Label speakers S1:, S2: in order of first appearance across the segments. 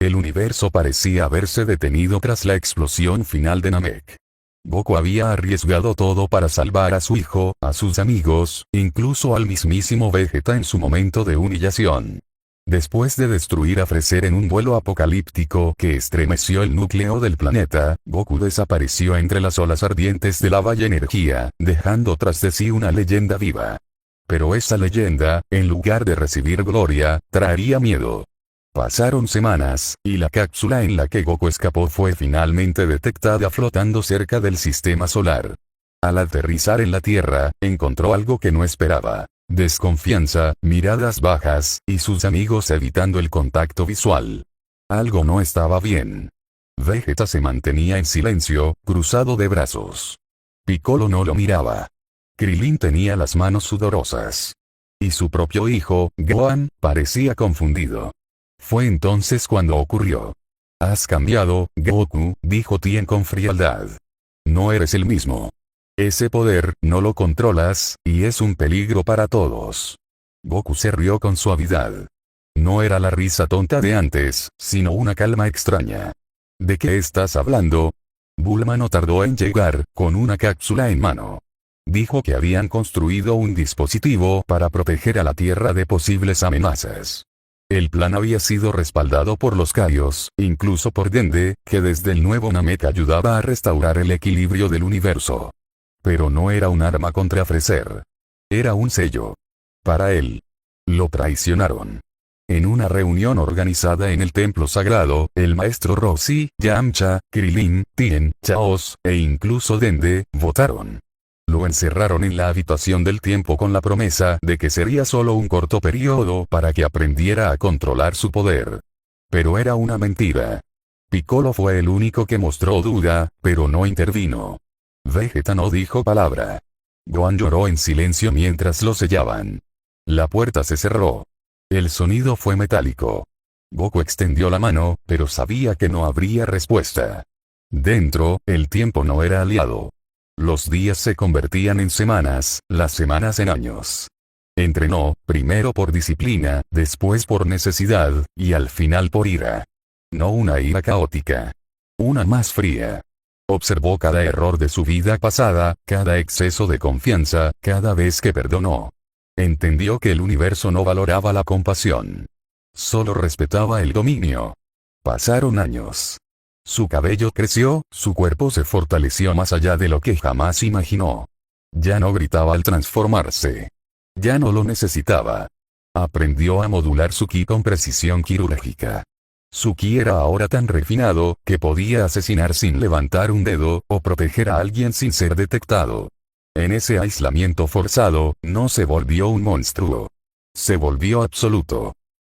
S1: El universo parecía haberse detenido tras la explosión final de Namek. Goku había arriesgado todo para salvar a su hijo, a sus amigos, incluso al mismísimo Vegeta en su momento de humillación. Después de destruir a Freezer en un vuelo apocalíptico que estremeció el núcleo del planeta, Goku desapareció entre las olas ardientes de lava y energía, dejando tras de sí una leyenda viva. Pero esa leyenda, en lugar de recibir gloria, traería miedo. Pasaron semanas, y la cápsula en la que Goku escapó fue finalmente detectada flotando cerca del sistema solar. Al aterrizar en la Tierra, encontró algo que no esperaba. Desconfianza, miradas bajas, y sus amigos evitando el contacto visual. Algo no estaba bien. Vegeta se mantenía en silencio, cruzado de brazos. Piccolo no lo miraba. Krillin tenía las manos sudorosas. Y su propio hijo, Gohan, parecía confundido. Fue entonces cuando ocurrió. «Has cambiado, Goku», dijo Tien con frialdad. «No eres el mismo. Ese poder, no lo controlas, y es un peligro para todos». Goku se rió con suavidad. No era la risa tonta de antes, sino una calma extraña. «¿De qué estás hablando?» Bulma no tardó en llegar, con una cápsula en mano. Dijo que habían construido un dispositivo para proteger a la Tierra de posibles amenazas. El plan había sido respaldado por los Kaio's, incluso por Dende, que desde el nuevo Namek ayudaba a restaurar el equilibrio del universo. Pero no era un arma contra Freezer. Era un sello. Para él. Lo traicionaron. En una reunión organizada en el templo sagrado, el maestro Roshi, Yamcha, Krillin, Tien, Chaos, e incluso Dende, votaron. Lo encerraron en la habitación del tiempo con la promesa de que sería solo un corto periodo para que aprendiera a controlar su poder. Pero era una mentira. Piccolo fue el único que mostró duda, pero no intervino. Vegeta no dijo palabra. Gohan lloró en silencio mientras lo sellaban. La puerta se cerró. El sonido fue metálico. Goku extendió la mano, pero sabía que no habría respuesta. Dentro, el tiempo no era aliado. Los días se convertían en semanas, las semanas en años. Entrenó, primero por disciplina, después por necesidad, y al final por ira. No una ira caótica. Una más fría. Observó cada error de su vida pasada, cada exceso de confianza, cada vez que perdonó. Entendió que el universo no valoraba la compasión. Solo respetaba el dominio. Pasaron años. Su cabello creció, su cuerpo se fortaleció más allá de lo que jamás imaginó. Ya no gritaba al transformarse. Ya no lo necesitaba. Aprendió a modular su ki con precisión quirúrgica. Su ki era ahora tan refinado, que podía asesinar sin levantar un dedo, o proteger a alguien sin ser detectado. En ese aislamiento forzado, no se volvió un monstruo. Se volvió absoluto.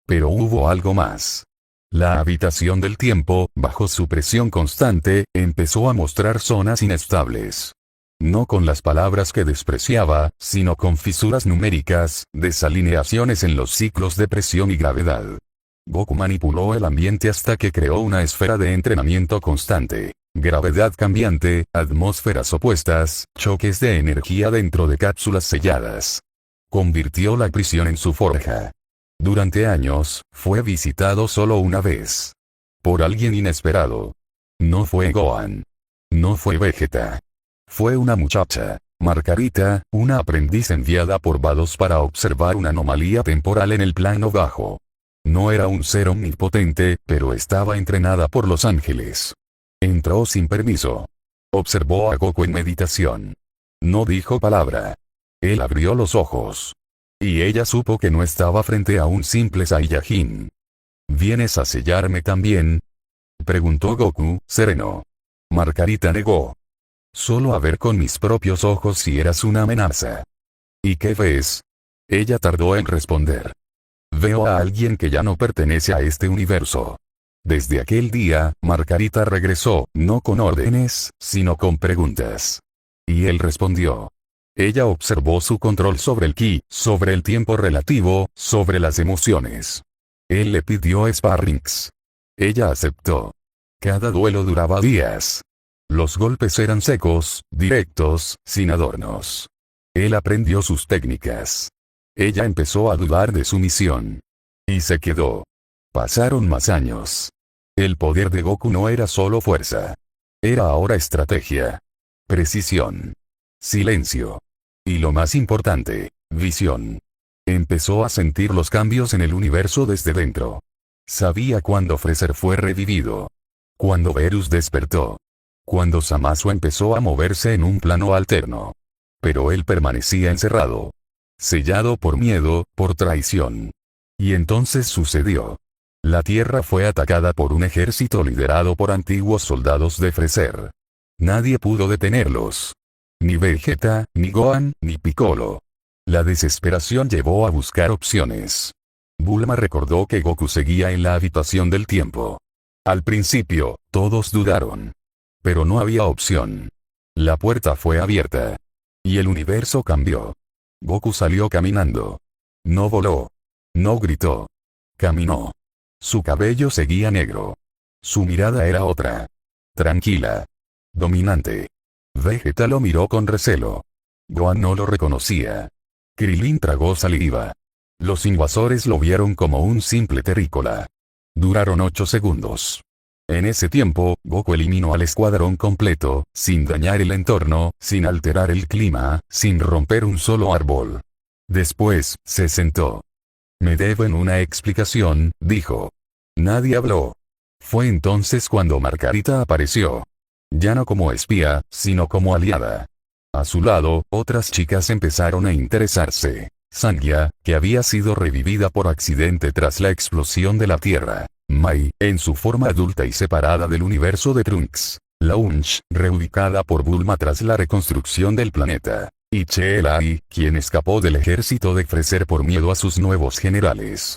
S1: Pero hubo algo más. La habitación del tiempo, bajo su presión constante, empezó a mostrar zonas inestables. No con las palabras que despreciaba, sino con fisuras numéricas, desalineaciones en los ciclos de presión y gravedad. Goku manipuló el ambiente hasta que creó una esfera de entrenamiento constante. Gravedad cambiante, atmósferas opuestas, choques de energía dentro de cápsulas selladas. Convirtió la prisión en su forja. Durante años, fue visitado solo una vez. Por alguien inesperado. No fue Gohan. No fue Vegeta. Fue una muchacha, Margarita, una aprendiz enviada por Vados para observar una anomalía temporal en el plano bajo. No era un ser omnipotente, pero estaba entrenada por los ángeles. Entró sin permiso. Observó a Goku en meditación. No dijo palabra. Él abrió los ojos. Y ella supo que no estaba frente a un simple Saiyajin. ¿Vienes a sellarme también?, preguntó Goku, sereno. Margarita negó. Solo a ver con mis propios ojos si eras una amenaza. ¿Y qué ves? Ella tardó en responder. Veo a alguien que ya no pertenece a este universo. Desde aquel día, Margarita regresó, no con órdenes, sino con preguntas. Y él respondió. Ella observó su control sobre el ki, sobre el tiempo relativo, sobre las emociones. Él le pidió sparrings. Ella aceptó. Cada duelo duraba días. Los golpes eran secos, directos, sin adornos. Él aprendió sus técnicas. Ella empezó a dudar de su misión. Y se quedó. Pasaron más años. El poder de Goku no era solo fuerza. Era ahora estrategia. Precisión. Silencio. Y lo más importante, visión. Empezó a sentir los cambios en el universo desde dentro. Sabía cuando Freezer fue revivido. Cuando Berus despertó. Cuando Zamasu empezó a moverse en un plano alterno. Pero él permanecía encerrado. Sellado por miedo, por traición. Y entonces sucedió. La Tierra fue atacada por un ejército liderado por antiguos soldados de Freezer. Nadie pudo detenerlos. Ni Vegeta, ni Gohan, ni Piccolo. La desesperación llevó a buscar opciones. Bulma recordó que Goku seguía en la habitación del tiempo. Al principio, todos dudaron. Pero no había opción. La puerta fue abierta. Y el universo cambió. Goku salió caminando. No voló. No gritó. Caminó. Su cabello seguía negro. Su mirada era otra. Tranquila. Dominante. Vegeta lo miró con recelo. Gohan no lo reconocía. Krillin tragó saliva. Los invasores lo vieron como un simple terrícola. Duraron 8 segundos. En ese tiempo, Goku eliminó al escuadrón completo, sin dañar el entorno, sin alterar el clima, sin romper un solo árbol. Después, se sentó. Me deben una explicación, dijo. Nadie habló. Fue entonces cuando Margarita apareció. Ya no como espía, sino como aliada. A su lado, otras chicas empezaron a interesarse. Sangia, que había sido revivida por accidente tras la explosión de la Tierra. Mai, en su forma adulta y separada del universo de Trunks. Launch, reubicada por Bulma tras la reconstrucción del planeta. Y Cheelai, quien escapó del ejército de Freezer por miedo a sus nuevos generales.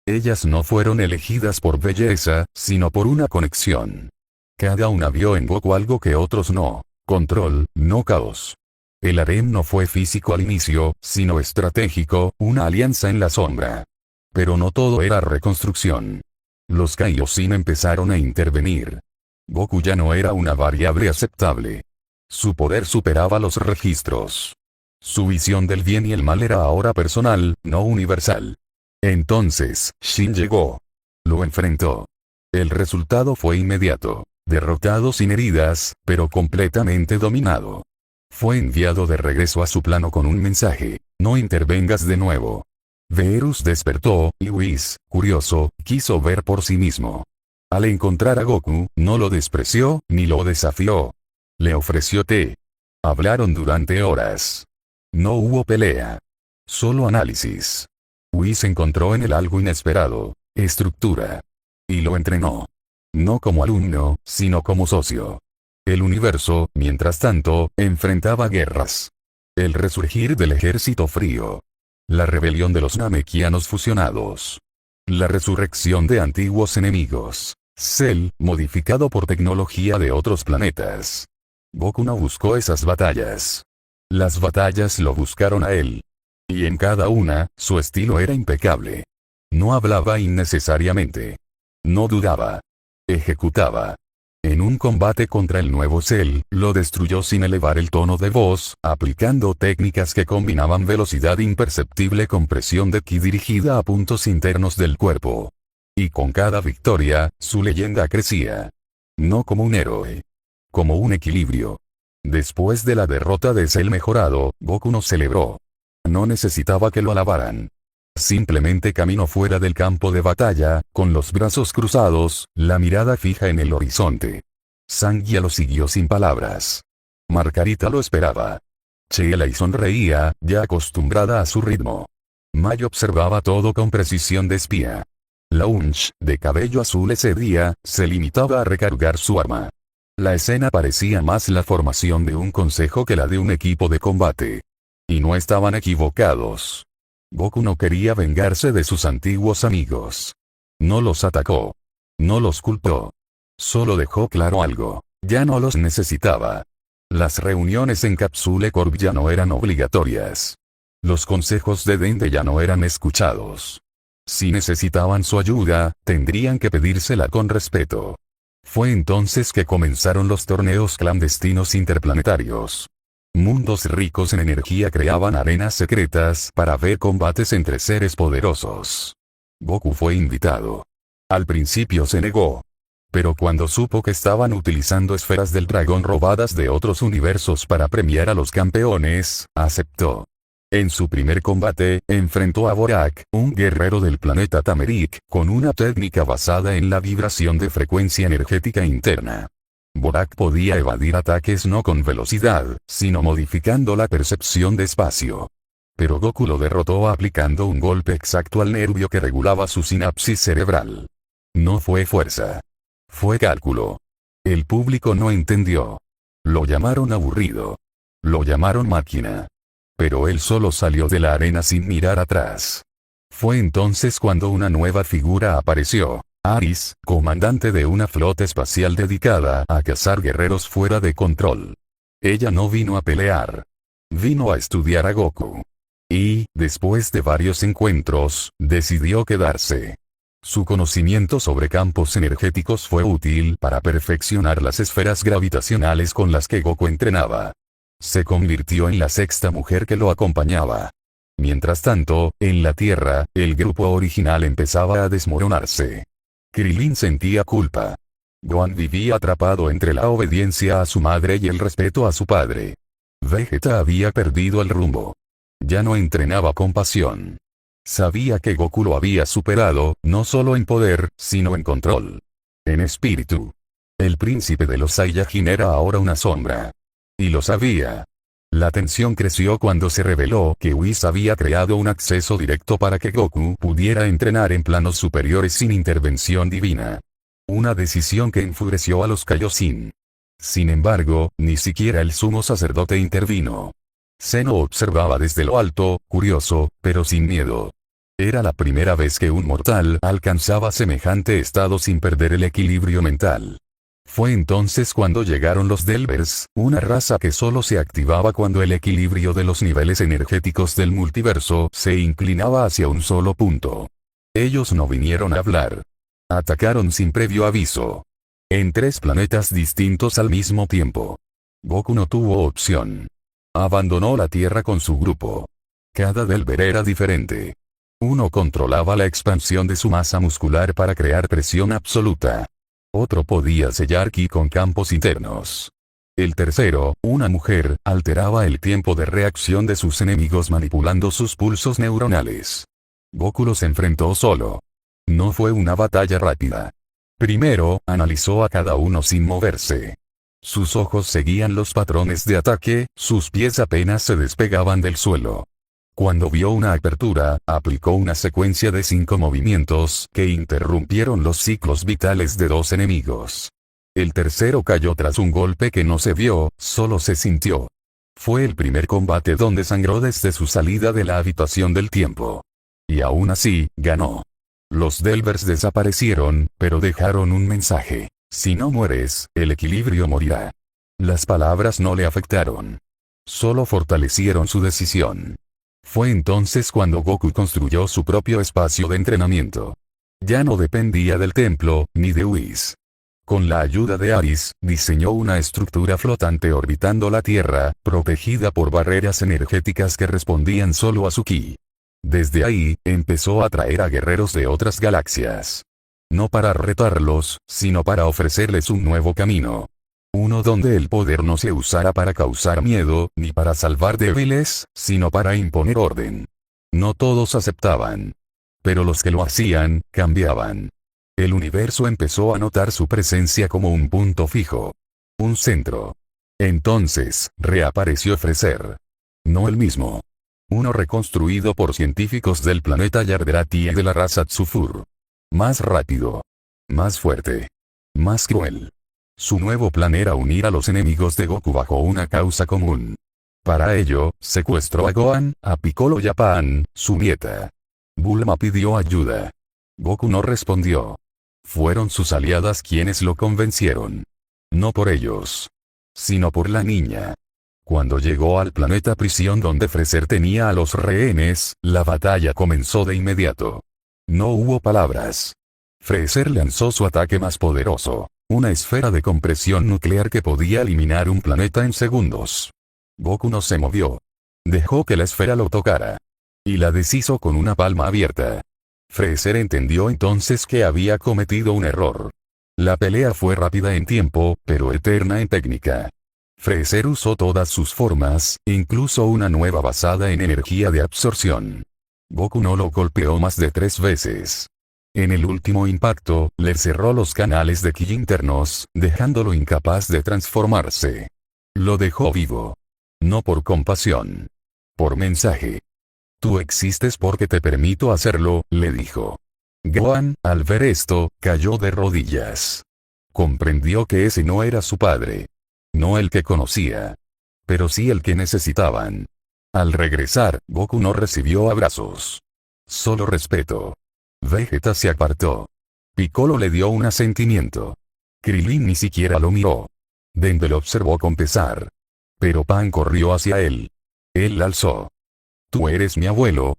S1: Ellas no fueron elegidas por belleza, sino por una conexión. Cada una vio en Goku algo que otros no. Control, no caos. El harem no fue físico al inicio, sino estratégico, una alianza en la sombra. Pero no todo era reconstrucción. Los Kaioshin empezaron a intervenir. Goku ya no era una variable aceptable. Su poder superaba los registros. Su visión del bien y el mal era ahora personal, no universal. Entonces, Shin llegó. Lo enfrentó. El resultado fue inmediato. Derrotado sin heridas, pero completamente dominado. Fue enviado de regreso a su plano con un mensaje: no intervengas de nuevo. Berus despertó, y Whis, curioso, quiso ver por sí mismo. Al encontrar a Goku, no lo despreció, ni lo desafió. Le ofreció té. Hablaron durante horas. No hubo pelea. Solo análisis. Whis encontró en él algo inesperado: estructura. Y lo entrenó. No como alumno, sino como socio. El universo, mientras tanto, enfrentaba guerras. El resurgir del ejército frío. La rebelión de los Namekianos fusionados. La resurrección de antiguos enemigos. Cell, modificado por tecnología de otros planetas. Goku no buscó esas batallas. Las batallas lo buscaron a él. Y en cada una, su estilo era impecable. No hablaba innecesariamente. No dudaba. Ejecutaba. En un combate contra el nuevo Cell, lo destruyó sin elevar el tono de voz, aplicando técnicas que combinaban velocidad imperceptible con presión de ki dirigida a puntos internos del cuerpo. Y con cada victoria, su leyenda crecía. No como un héroe. Como un equilibrio. Después de la derrota de Cell mejorado, Goku no celebró. No necesitaba que lo alabaran. Simplemente caminó fuera del campo de batalla, con los brazos cruzados, la mirada fija en el horizonte. Sangia lo siguió sin palabras. Margarita lo esperaba. Cheelai sonreía, ya acostumbrada a su ritmo. Mai observaba todo con precisión de espía. Launch, de cabello azul ese día, se limitaba a recargar su arma. La escena parecía más la formación de un consejo que la de un equipo de combate. Y no estaban equivocados. Goku no quería vengarse de sus antiguos amigos. No los atacó. No los culpó. Solo dejó claro algo: ya no los necesitaba. Las reuniones en Capsule Corp ya no eran obligatorias. Los consejos de Dende ya no eran escuchados. Si necesitaban su ayuda, tendrían que pedírsela con respeto. Fue entonces que comenzaron los torneos clandestinos interplanetarios. Mundos ricos en energía creaban arenas secretas para ver combates entre seres poderosos. Goku fue invitado. Al principio se negó. Pero cuando supo que estaban utilizando esferas del dragón robadas de otros universos para premiar a los campeones, aceptó. En su primer combate, enfrentó a Borak, un guerrero del planeta Tamerik, con una técnica basada en la vibración de frecuencia energética interna. Borak podía evadir ataques no con velocidad, sino modificando la percepción de espacio. Pero Goku lo derrotó aplicando un golpe exacto al nervio que regulaba su sinapsis cerebral. No fue fuerza. Fue cálculo. El público no entendió. Lo llamaron aburrido. Lo llamaron máquina. Pero él solo salió de la arena sin mirar atrás. Fue entonces cuando una nueva figura apareció. Aris, comandante de una flota espacial dedicada a cazar guerreros fuera de control. Ella no vino a pelear. Vino a estudiar a Goku. Y, después de varios encuentros, decidió quedarse. Su conocimiento sobre campos energéticos fue útil para perfeccionar las esferas gravitacionales con las que Goku entrenaba. Se convirtió en la sexta mujer que lo acompañaba. Mientras tanto, en la Tierra, el grupo original empezaba a desmoronarse. Krillin sentía culpa. Gohan vivía atrapado entre la obediencia a su madre y el respeto a su padre. Vegeta había perdido el rumbo. Ya no entrenaba con pasión. Sabía que Goku lo había superado, no solo en poder, sino en control. En espíritu. El príncipe de los Saiyajin era ahora una sombra. Y lo sabía. La tensión creció cuando se reveló que Whis había creado un acceso directo para que Goku pudiera entrenar en planos superiores sin intervención divina. Una decisión que enfureció a los Kaioshin. Sin embargo, ni siquiera el sumo sacerdote intervino. Zeno observaba desde lo alto, curioso, pero sin miedo. Era la primera vez que un mortal alcanzaba semejante estado sin perder el equilibrio mental. Fue entonces cuando llegaron los Delvers, una raza que solo se activaba cuando el equilibrio de los niveles energéticos del multiverso se inclinaba hacia un solo punto. Ellos no vinieron a hablar. Atacaron sin previo aviso. En 3 planetas distintos al mismo tiempo. Goku no tuvo opción. Abandonó la Tierra con su grupo. Cada Delver era diferente. Uno controlaba la expansión de su masa muscular para crear presión absoluta. Otro podía sellar ki con campos internos. El tercero, una mujer, alteraba el tiempo de reacción de sus enemigos manipulando sus pulsos neuronales. Goku los enfrentó solo. No fue una batalla rápida. Primero, analizó a cada uno sin moverse. Sus ojos seguían los patrones de ataque, sus pies apenas se despegaban del suelo. Cuando vio una apertura, aplicó una secuencia de 5 movimientos que interrumpieron los ciclos vitales de 2 enemigos. El tercero cayó tras un golpe que no se vio, solo se sintió. Fue el primer combate donde sangró desde su salida de la habitación del tiempo. Y aún así, ganó. Los Delvers desaparecieron, pero dejaron un mensaje. Si no mueres, el equilibrio morirá. Las palabras no le afectaron. Solo fortalecieron su decisión. Fue entonces cuando Goku construyó su propio espacio de entrenamiento. Ya no dependía del templo, ni de Whis. Con la ayuda de Aris, diseñó una estructura flotante orbitando la Tierra, protegida por barreras energéticas que respondían solo a su ki. Desde ahí, empezó a atraer a guerreros de otras galaxias. No para retarlos, sino para ofrecerles un nuevo camino. Uno donde el poder no se usara para causar miedo, ni para salvar débiles, sino para imponer orden. No todos aceptaban. Pero los que lo hacían, cambiaban. El universo empezó a notar su presencia como un punto fijo. Un centro. Entonces, reapareció Freezer. No el mismo. Uno reconstruido por científicos del planeta Yardrati y de la raza Tsufur. Más rápido. Más fuerte. Más cruel. Su nuevo plan era unir a los enemigos de Goku bajo una causa común. Para ello, secuestró a Gohan, a Piccolo y a Pan, su nieta. Bulma pidió ayuda. Goku no respondió. Fueron sus aliadas quienes lo convencieron. No por ellos. Sino por la niña. Cuando llegó al planeta prisión donde Freezer tenía a los rehenes, la batalla comenzó de inmediato. No hubo palabras. Freezer lanzó su ataque más poderoso. Una esfera de compresión nuclear que podía eliminar un planeta en segundos. Goku no se movió. Dejó que la esfera lo tocara. Y la deshizo con una palma abierta. Freezer entendió entonces que había cometido un error. La pelea fue rápida en tiempo, pero eterna en técnica. Freezer usó todas sus formas, incluso una nueva basada en energía de absorción. Goku no lo golpeó más de 3 veces. En el último impacto, le cerró los canales de ki internos, dejándolo incapaz de transformarse. Lo dejó vivo. No por compasión. Por mensaje. Tú existes porque te permito hacerlo, le dijo. Gohan, al ver esto, cayó de rodillas. Comprendió que ese no era su padre. No el que conocía. Pero sí el que necesitaban. Al regresar, Goku no recibió abrazos. Solo respeto. Vegeta se apartó. Piccolo le dio un asentimiento. Krillin ni siquiera lo miró. Dende lo observó con pesar. Pero Pan corrió hacia él. Él la alzó. ¿Tú eres mi abuelo?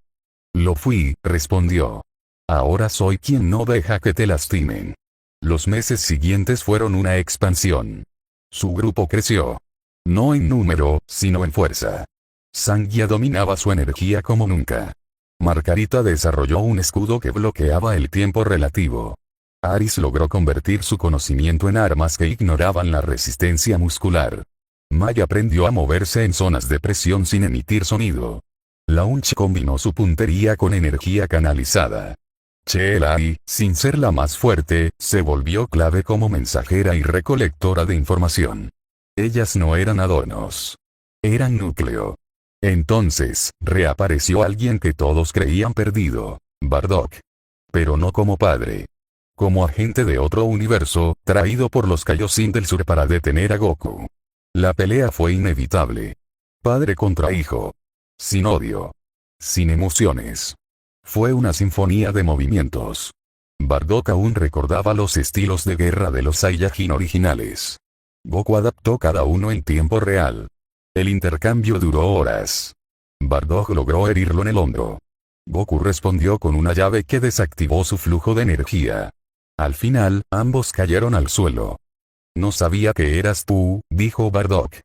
S1: Lo fui, respondió. Ahora soy quien no deja que te lastimen. Los meses siguientes fueron una expansión. Su grupo creció. No en número, sino en fuerza. Sangia dominaba su energía como nunca. Margarita desarrolló un escudo que bloqueaba el tiempo relativo. Aris logró convertir su conocimiento en armas que ignoraban la resistencia muscular. Mai aprendió a moverse en zonas de presión sin emitir sonido. Launch combinó su puntería con energía canalizada. Cheelai, sin ser la más fuerte, se volvió clave como mensajera y recolectora de información. Ellas no eran adornos. Eran núcleo. Entonces, reapareció alguien que todos creían perdido. Bardock. Pero no como padre. Como agente de otro universo, traído por los Kaioshin del sur para detener a Goku. La pelea fue inevitable. Padre contra hijo. Sin odio. Sin emociones. Fue una sinfonía de movimientos. Bardock aún recordaba los estilos de guerra de los Saiyajin originales. Goku adaptó cada uno en tiempo real. El intercambio duró horas. Bardock logró herirlo en el hombro. Goku respondió con una llave que desactivó su flujo de energía. Al final, ambos cayeron al suelo. No sabía que eras tú, dijo Bardock.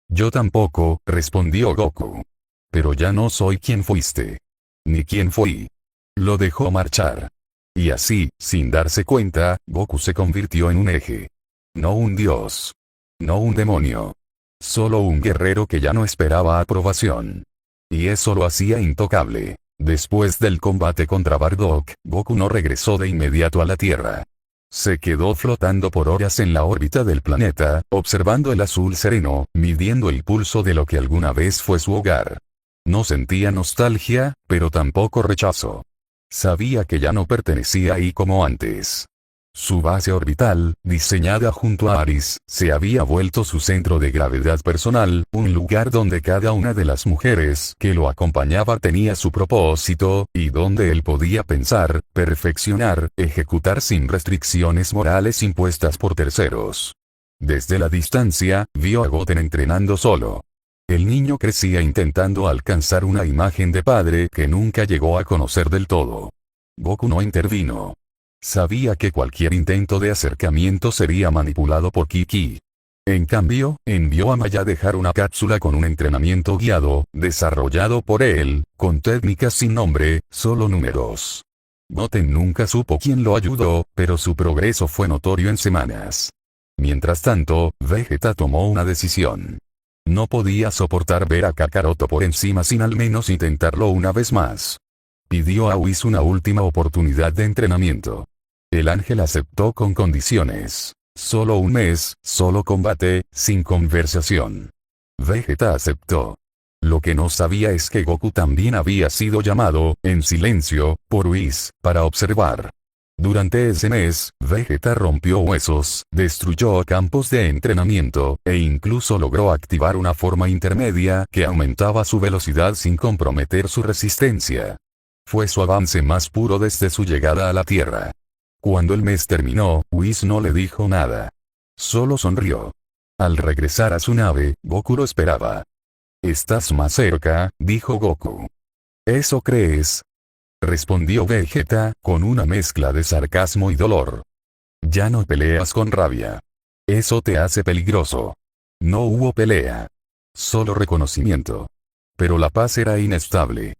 S1: Yo tampoco, respondió Goku. Pero ya no soy quien fuiste. Ni quien fui. Lo dejó marchar. Y así, sin darse cuenta, Goku se convirtió en un eje. No un dios. No un demonio. Solo un guerrero que ya no esperaba aprobación. Y eso lo hacía intocable. Después del combate contra Bardock, Goku no regresó de inmediato a la Tierra. Se quedó flotando por horas en la órbita del planeta, observando el azul sereno, midiendo el pulso de lo que alguna vez fue su hogar. No sentía nostalgia, pero tampoco rechazo. Sabía que ya no pertenecía ahí como antes. Su base orbital, diseñada junto a Aris, se había vuelto su centro de gravedad personal, un lugar donde cada una de las mujeres que lo acompañaba tenía su propósito, y donde él podía pensar, perfeccionar, ejecutar sin restricciones morales impuestas por terceros. Desde la distancia, vio a Goten entrenando solo. El niño crecía intentando alcanzar una imagen de padre que nunca llegó a conocer del todo. Goku no intervino. Sabía que cualquier intento de acercamiento sería manipulado por Kiki. En cambio, envió a Mai a dejar una cápsula con un entrenamiento guiado, desarrollado por él, con técnicas sin nombre, solo números. Goten nunca supo quién lo ayudó, pero su progreso fue notorio en semanas. Mientras tanto, Vegeta tomó una decisión. No podía soportar ver a Kakaroto por encima sin al menos intentarlo una vez más. Pidió a Whis una última oportunidad de entrenamiento. El ángel aceptó con condiciones. Solo un mes, solo combate, sin conversación. Vegeta aceptó. Lo que no sabía es que Goku también había sido llamado, en silencio, por Whis, para observar. Durante ese mes, Vegeta rompió huesos, destruyó campos de entrenamiento, e incluso logró activar una forma intermedia que aumentaba su velocidad sin comprometer su resistencia. Fue su avance más puro desde su llegada a la Tierra. Cuando el mes terminó, Whis no le dijo nada. Solo sonrió. Al regresar a su nave, Goku lo esperaba. «Estás más cerca», dijo Goku. «¿Eso crees?», respondió Vegeta, con una mezcla de sarcasmo y dolor. «Ya no peleas con rabia. Eso te hace peligroso». No hubo pelea. Solo reconocimiento. Pero la paz era inestable.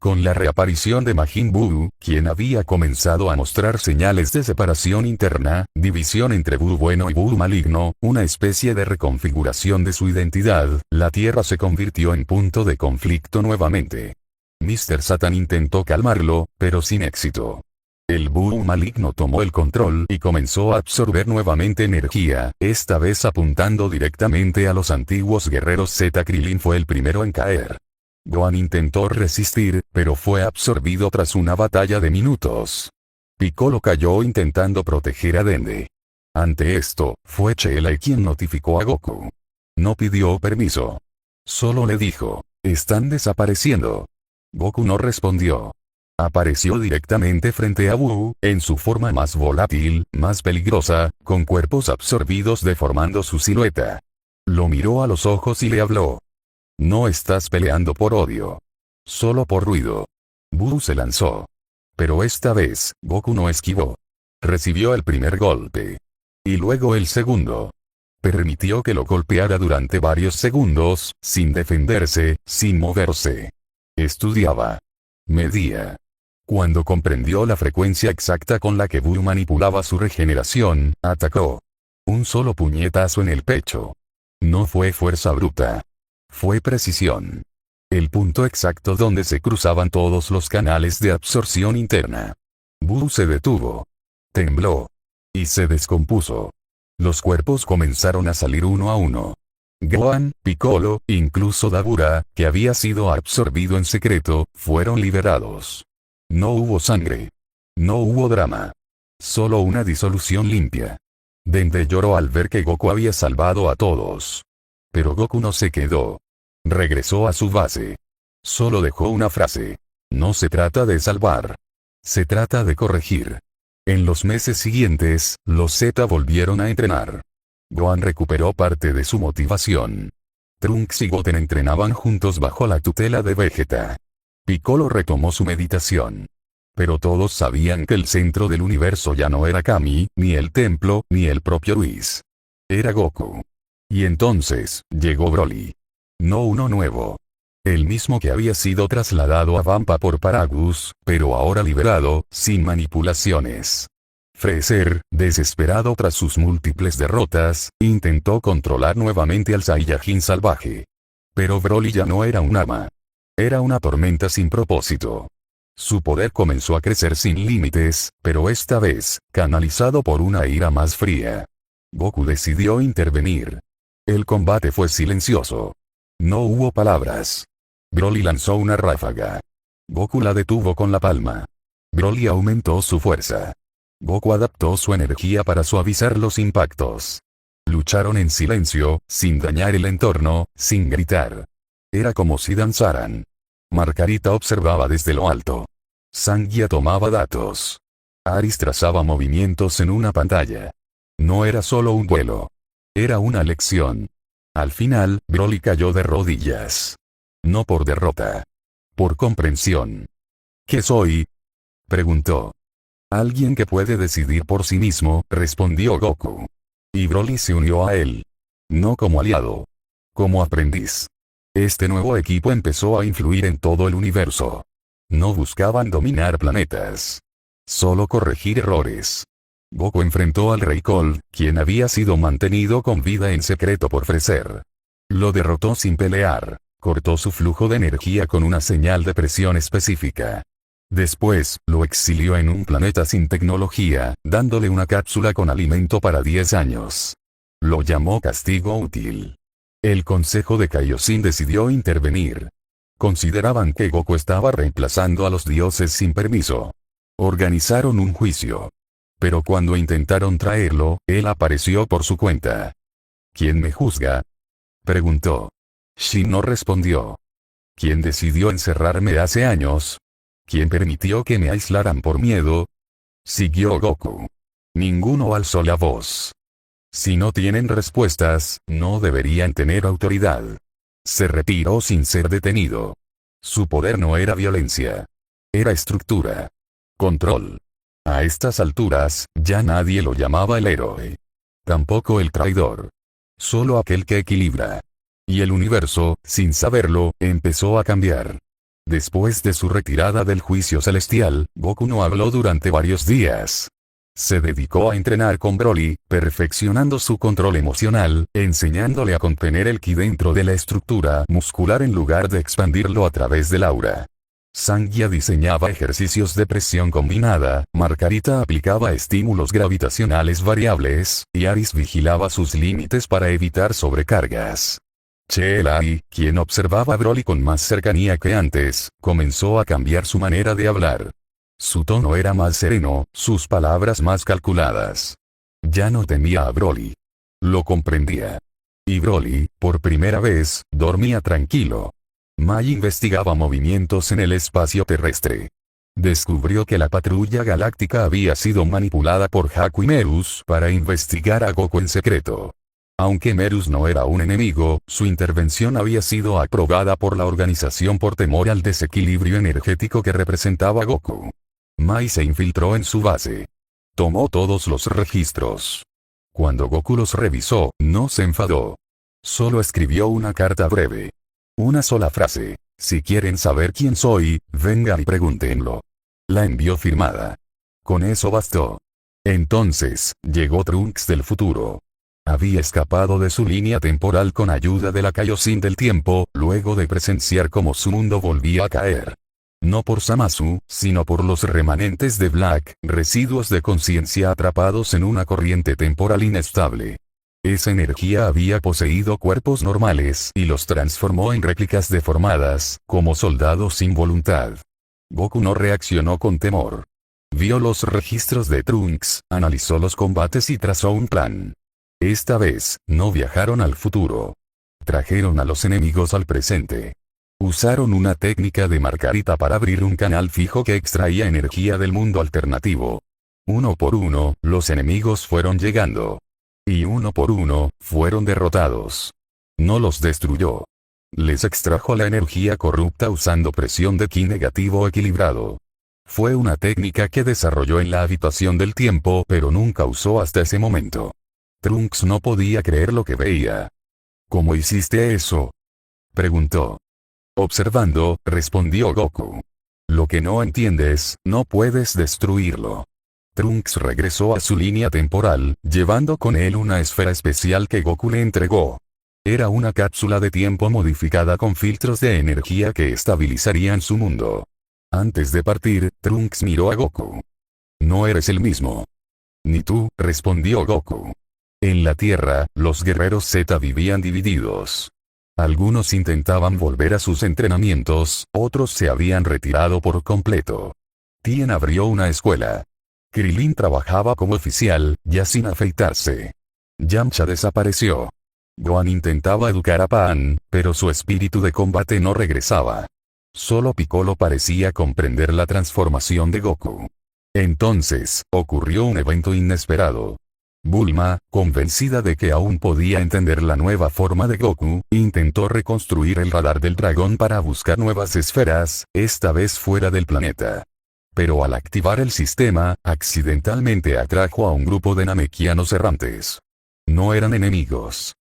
S1: Con la reaparición de Majin Buu, quien había comenzado a mostrar señales de separación interna, división entre Buu bueno y Buu maligno, una especie de reconfiguración de su identidad, la Tierra se convirtió en punto de conflicto nuevamente. Mr. Satan intentó calmarlo, pero sin éxito. El Buu maligno tomó el control y comenzó a absorber nuevamente energía, esta vez apuntando directamente a los antiguos guerreros Z. Krillin fue el primero en caer. Gohan intentó resistir, pero fue absorbido tras una batalla de minutos. Piccolo cayó intentando proteger a Dende. Ante esto, fue Chelai quien notificó a Goku. No pidió permiso. Solo le dijo, «Están desapareciendo». Goku no respondió. Apareció directamente frente a Buu, en su forma más volátil, más peligrosa, con cuerpos absorbidos deformando su silueta. Lo miró a los ojos y le habló. No estás peleando por odio. Solo por ruido. Buu se lanzó. Pero esta vez, Goku no esquivó. Recibió el primer golpe. Y luego el segundo. Permitió que lo golpeara durante varios segundos, sin defenderse, sin moverse. Estudiaba. Medía. Cuando comprendió la frecuencia exacta con la que Buu manipulaba su regeneración, atacó. Un solo puñetazo en el pecho. No fue fuerza bruta. Fue precisión. El punto exacto donde se cruzaban todos los canales de absorción interna. Buu se detuvo. Tembló. Y se descompuso. Los cuerpos comenzaron a salir uno a uno. Gohan, Piccolo, incluso Dabura, que había sido absorbido en secreto, fueron liberados. No hubo sangre. No hubo drama. Solo una disolución limpia. Dende lloró al ver que Goku había salvado a todos. Pero Goku no se quedó. Regresó a su base. Solo dejó una frase. No se trata de salvar. Se trata de corregir. En los meses siguientes, los Z volvieron a entrenar. Gohan recuperó parte de su motivación. Trunks y Goten entrenaban juntos bajo la tutela de Vegeta. Piccolo retomó su meditación. Pero todos sabían que el centro del universo ya no era Kami, ni el templo, ni el propio Whis. Era Goku. Y entonces, llegó Broly. No uno nuevo. El mismo que había sido trasladado a Vampa por Paragus, pero ahora liberado, sin manipulaciones. Freezer, desesperado tras sus múltiples derrotas, intentó controlar nuevamente al Saiyajin salvaje. Pero Broly ya no era un arma. Era una tormenta sin propósito. Su poder comenzó a crecer sin límites, pero esta vez, canalizado por una ira más fría. Goku decidió intervenir. El combate fue silencioso. No hubo palabras. Broly lanzó una ráfaga. Goku la detuvo con la palma. Broly aumentó su fuerza. Goku adaptó su energía para suavizar los impactos. Lucharon en silencio, sin dañar el entorno, sin gritar. Era como si danzaran. Margarita observaba desde lo alto. Sangia tomaba datos. Aris trazaba movimientos en una pantalla. No era solo un duelo. Era una lección. Al final, Broly cayó de rodillas. No por derrota. Por comprensión. ¿Qué soy?, preguntó. Alguien que puede decidir por sí mismo, respondió Goku. Y Broly se unió a él. No como aliado. Como aprendiz. Este nuevo equipo empezó a influir en todo el universo. No buscaban dominar planetas. Solo corregir errores. Goku enfrentó al Rey Cold, quien había sido mantenido con vida en secreto por Freezer. Lo derrotó sin pelear. Cortó su flujo de energía con una señal de presión específica. Después, lo exilió en un planeta sin tecnología, dándole una cápsula con alimento para 10 años. Lo llamó castigo útil. El Consejo de Kaioshin decidió intervenir. Consideraban que Goku estaba reemplazando a los dioses sin permiso. Organizaron un juicio. Pero cuando intentaron traerlo, él apareció por su cuenta. ¿Quién me juzga?, preguntó. Shin no respondió. ¿Quién decidió encerrarme hace años? ¿Quién permitió que me aislaran por miedo? Siguió Goku. Ninguno alzó la voz. Si no tienen respuestas, no deberían tener autoridad. Se retiró sin ser detenido. Su poder no era violencia. Era estructura. Control. A estas alturas, ya nadie lo llamaba el héroe. Tampoco el traidor. Solo aquel que equilibra. Y el universo, sin saberlo, empezó a cambiar. Después de su retirada del juicio celestial, Goku no habló durante varios días. Se dedicó a entrenar con Broly, perfeccionando su control emocional, enseñándole a contener el ki dentro de la estructura muscular en lugar de expandirlo a través del aura. Sangia diseñaba ejercicios de presión combinada, Margarita aplicaba estímulos gravitacionales variables, y Aris vigilaba sus límites para evitar sobrecargas. Chelai, quien observaba a Broly con más cercanía que antes, comenzó a cambiar su manera de hablar. Su tono era más sereno, sus palabras más calculadas. Ya no temía a Broly. Lo comprendía. Y Broly, por primera vez, dormía tranquilo. Mai investigaba movimientos en el espacio terrestre. Descubrió que la patrulla galáctica había sido manipulada por Haku y Merus para investigar a Goku en secreto. Aunque Merus no era un enemigo, su intervención había sido aprobada por la organización por temor al desequilibrio energético que representaba Goku. Mai se infiltró en su base. Tomó todos los registros. Cuando Goku los revisó, no se enfadó. Solo escribió una carta breve. Una sola frase: si quieren saber quién soy, vengan y pregúntenlo. La envió firmada. Con eso bastó. Entonces, llegó Trunks del futuro. Había escapado de su línea temporal con ayuda de la Kaioshin del tiempo, luego de presenciar cómo su mundo volvía a caer. No por Zamasu, sino por los remanentes de Black, residuos de conciencia atrapados en una corriente temporal inestable. Esa energía había poseído cuerpos normales y los transformó en réplicas deformadas, como soldados sin voluntad. Goku no reaccionó con temor. Vio los registros de Trunks, analizó los combates y trazó un plan. Esta vez, no viajaron al futuro. Trajeron a los enemigos al presente. Usaron una técnica de Margarita para abrir un canal fijo que extraía energía del mundo alternativo. Uno por uno, los enemigos fueron llegando. Y uno por uno, fueron derrotados. No los destruyó. Les extrajo la energía corrupta usando presión de ki negativo equilibrado. Fue una técnica que desarrolló en la habitación del tiempo pero nunca usó hasta ese momento. Trunks no podía creer lo que veía. ¿Cómo hiciste eso?, preguntó. Observando, respondió Goku. Lo que no entiendes, no puedes destruirlo. Trunks regresó a su línea temporal, llevando con él una esfera especial que Goku le entregó. Era una cápsula de tiempo modificada con filtros de energía que estabilizarían su mundo. Antes de partir, Trunks miró a Goku. No eres el mismo. Ni tú, respondió Goku. En la Tierra, los guerreros Z vivían divididos. Algunos intentaban volver a sus entrenamientos, otros se habían retirado por completo. Tien abrió una escuela. Krillin trabajaba como oficial, ya sin afeitarse. Yamcha desapareció. Gohan intentaba educar a Pan, pero su espíritu de combate no regresaba. Solo Piccolo parecía comprender la transformación de Goku. Entonces, ocurrió un evento inesperado. Bulma, convencida de que aún podía entender la nueva forma de Goku, intentó reconstruir el radar del dragón para buscar nuevas esferas, esta vez fuera del planeta. Pero al activar el sistema, accidentalmente atrajo a un grupo de namekianos errantes. No eran enemigos.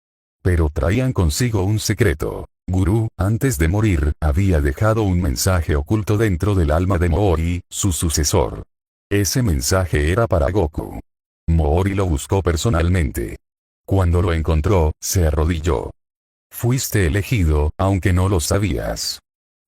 S1: Pero traían consigo un secreto. Guru, antes de morir, había dejado un mensaje oculto dentro del alma de Moori, su sucesor. Ese mensaje era para Goku. Moori lo buscó personalmente. Cuando lo encontró, se arrodilló. Fuiste elegido, aunque no lo sabías.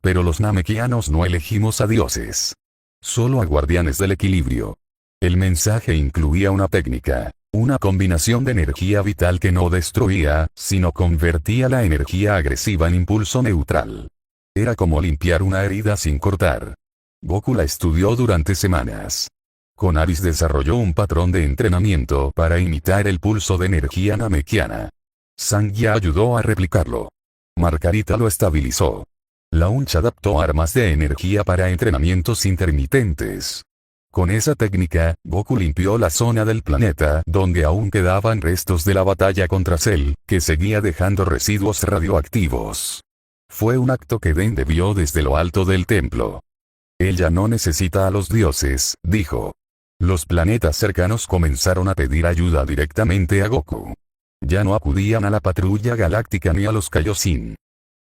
S1: Pero los namekianos no elegimos a dioses. Solo a guardianes del equilibrio. El mensaje incluía una técnica. Una combinación de energía vital que no destruía, sino convertía la energía agresiva en impulso neutral. Era como limpiar una herida sin cortar. Goku la estudió durante semanas. Con Aris desarrolló un patrón de entrenamiento para imitar el pulso de energía namekiana. Sangia ayudó a replicarlo. Margarita lo estabilizó. Launch adaptó armas de energía para entrenamientos intermitentes. Con esa técnica, Goku limpió la zona del planeta donde aún quedaban restos de la batalla contra Cell, que seguía dejando residuos radioactivos. Fue un acto que Den vio desde lo alto del templo. Ella no necesita a los dioses, dijo. Los planetas cercanos comenzaron a pedir ayuda directamente a Goku. Ya no acudían a la patrulla galáctica ni a los Kaioshin.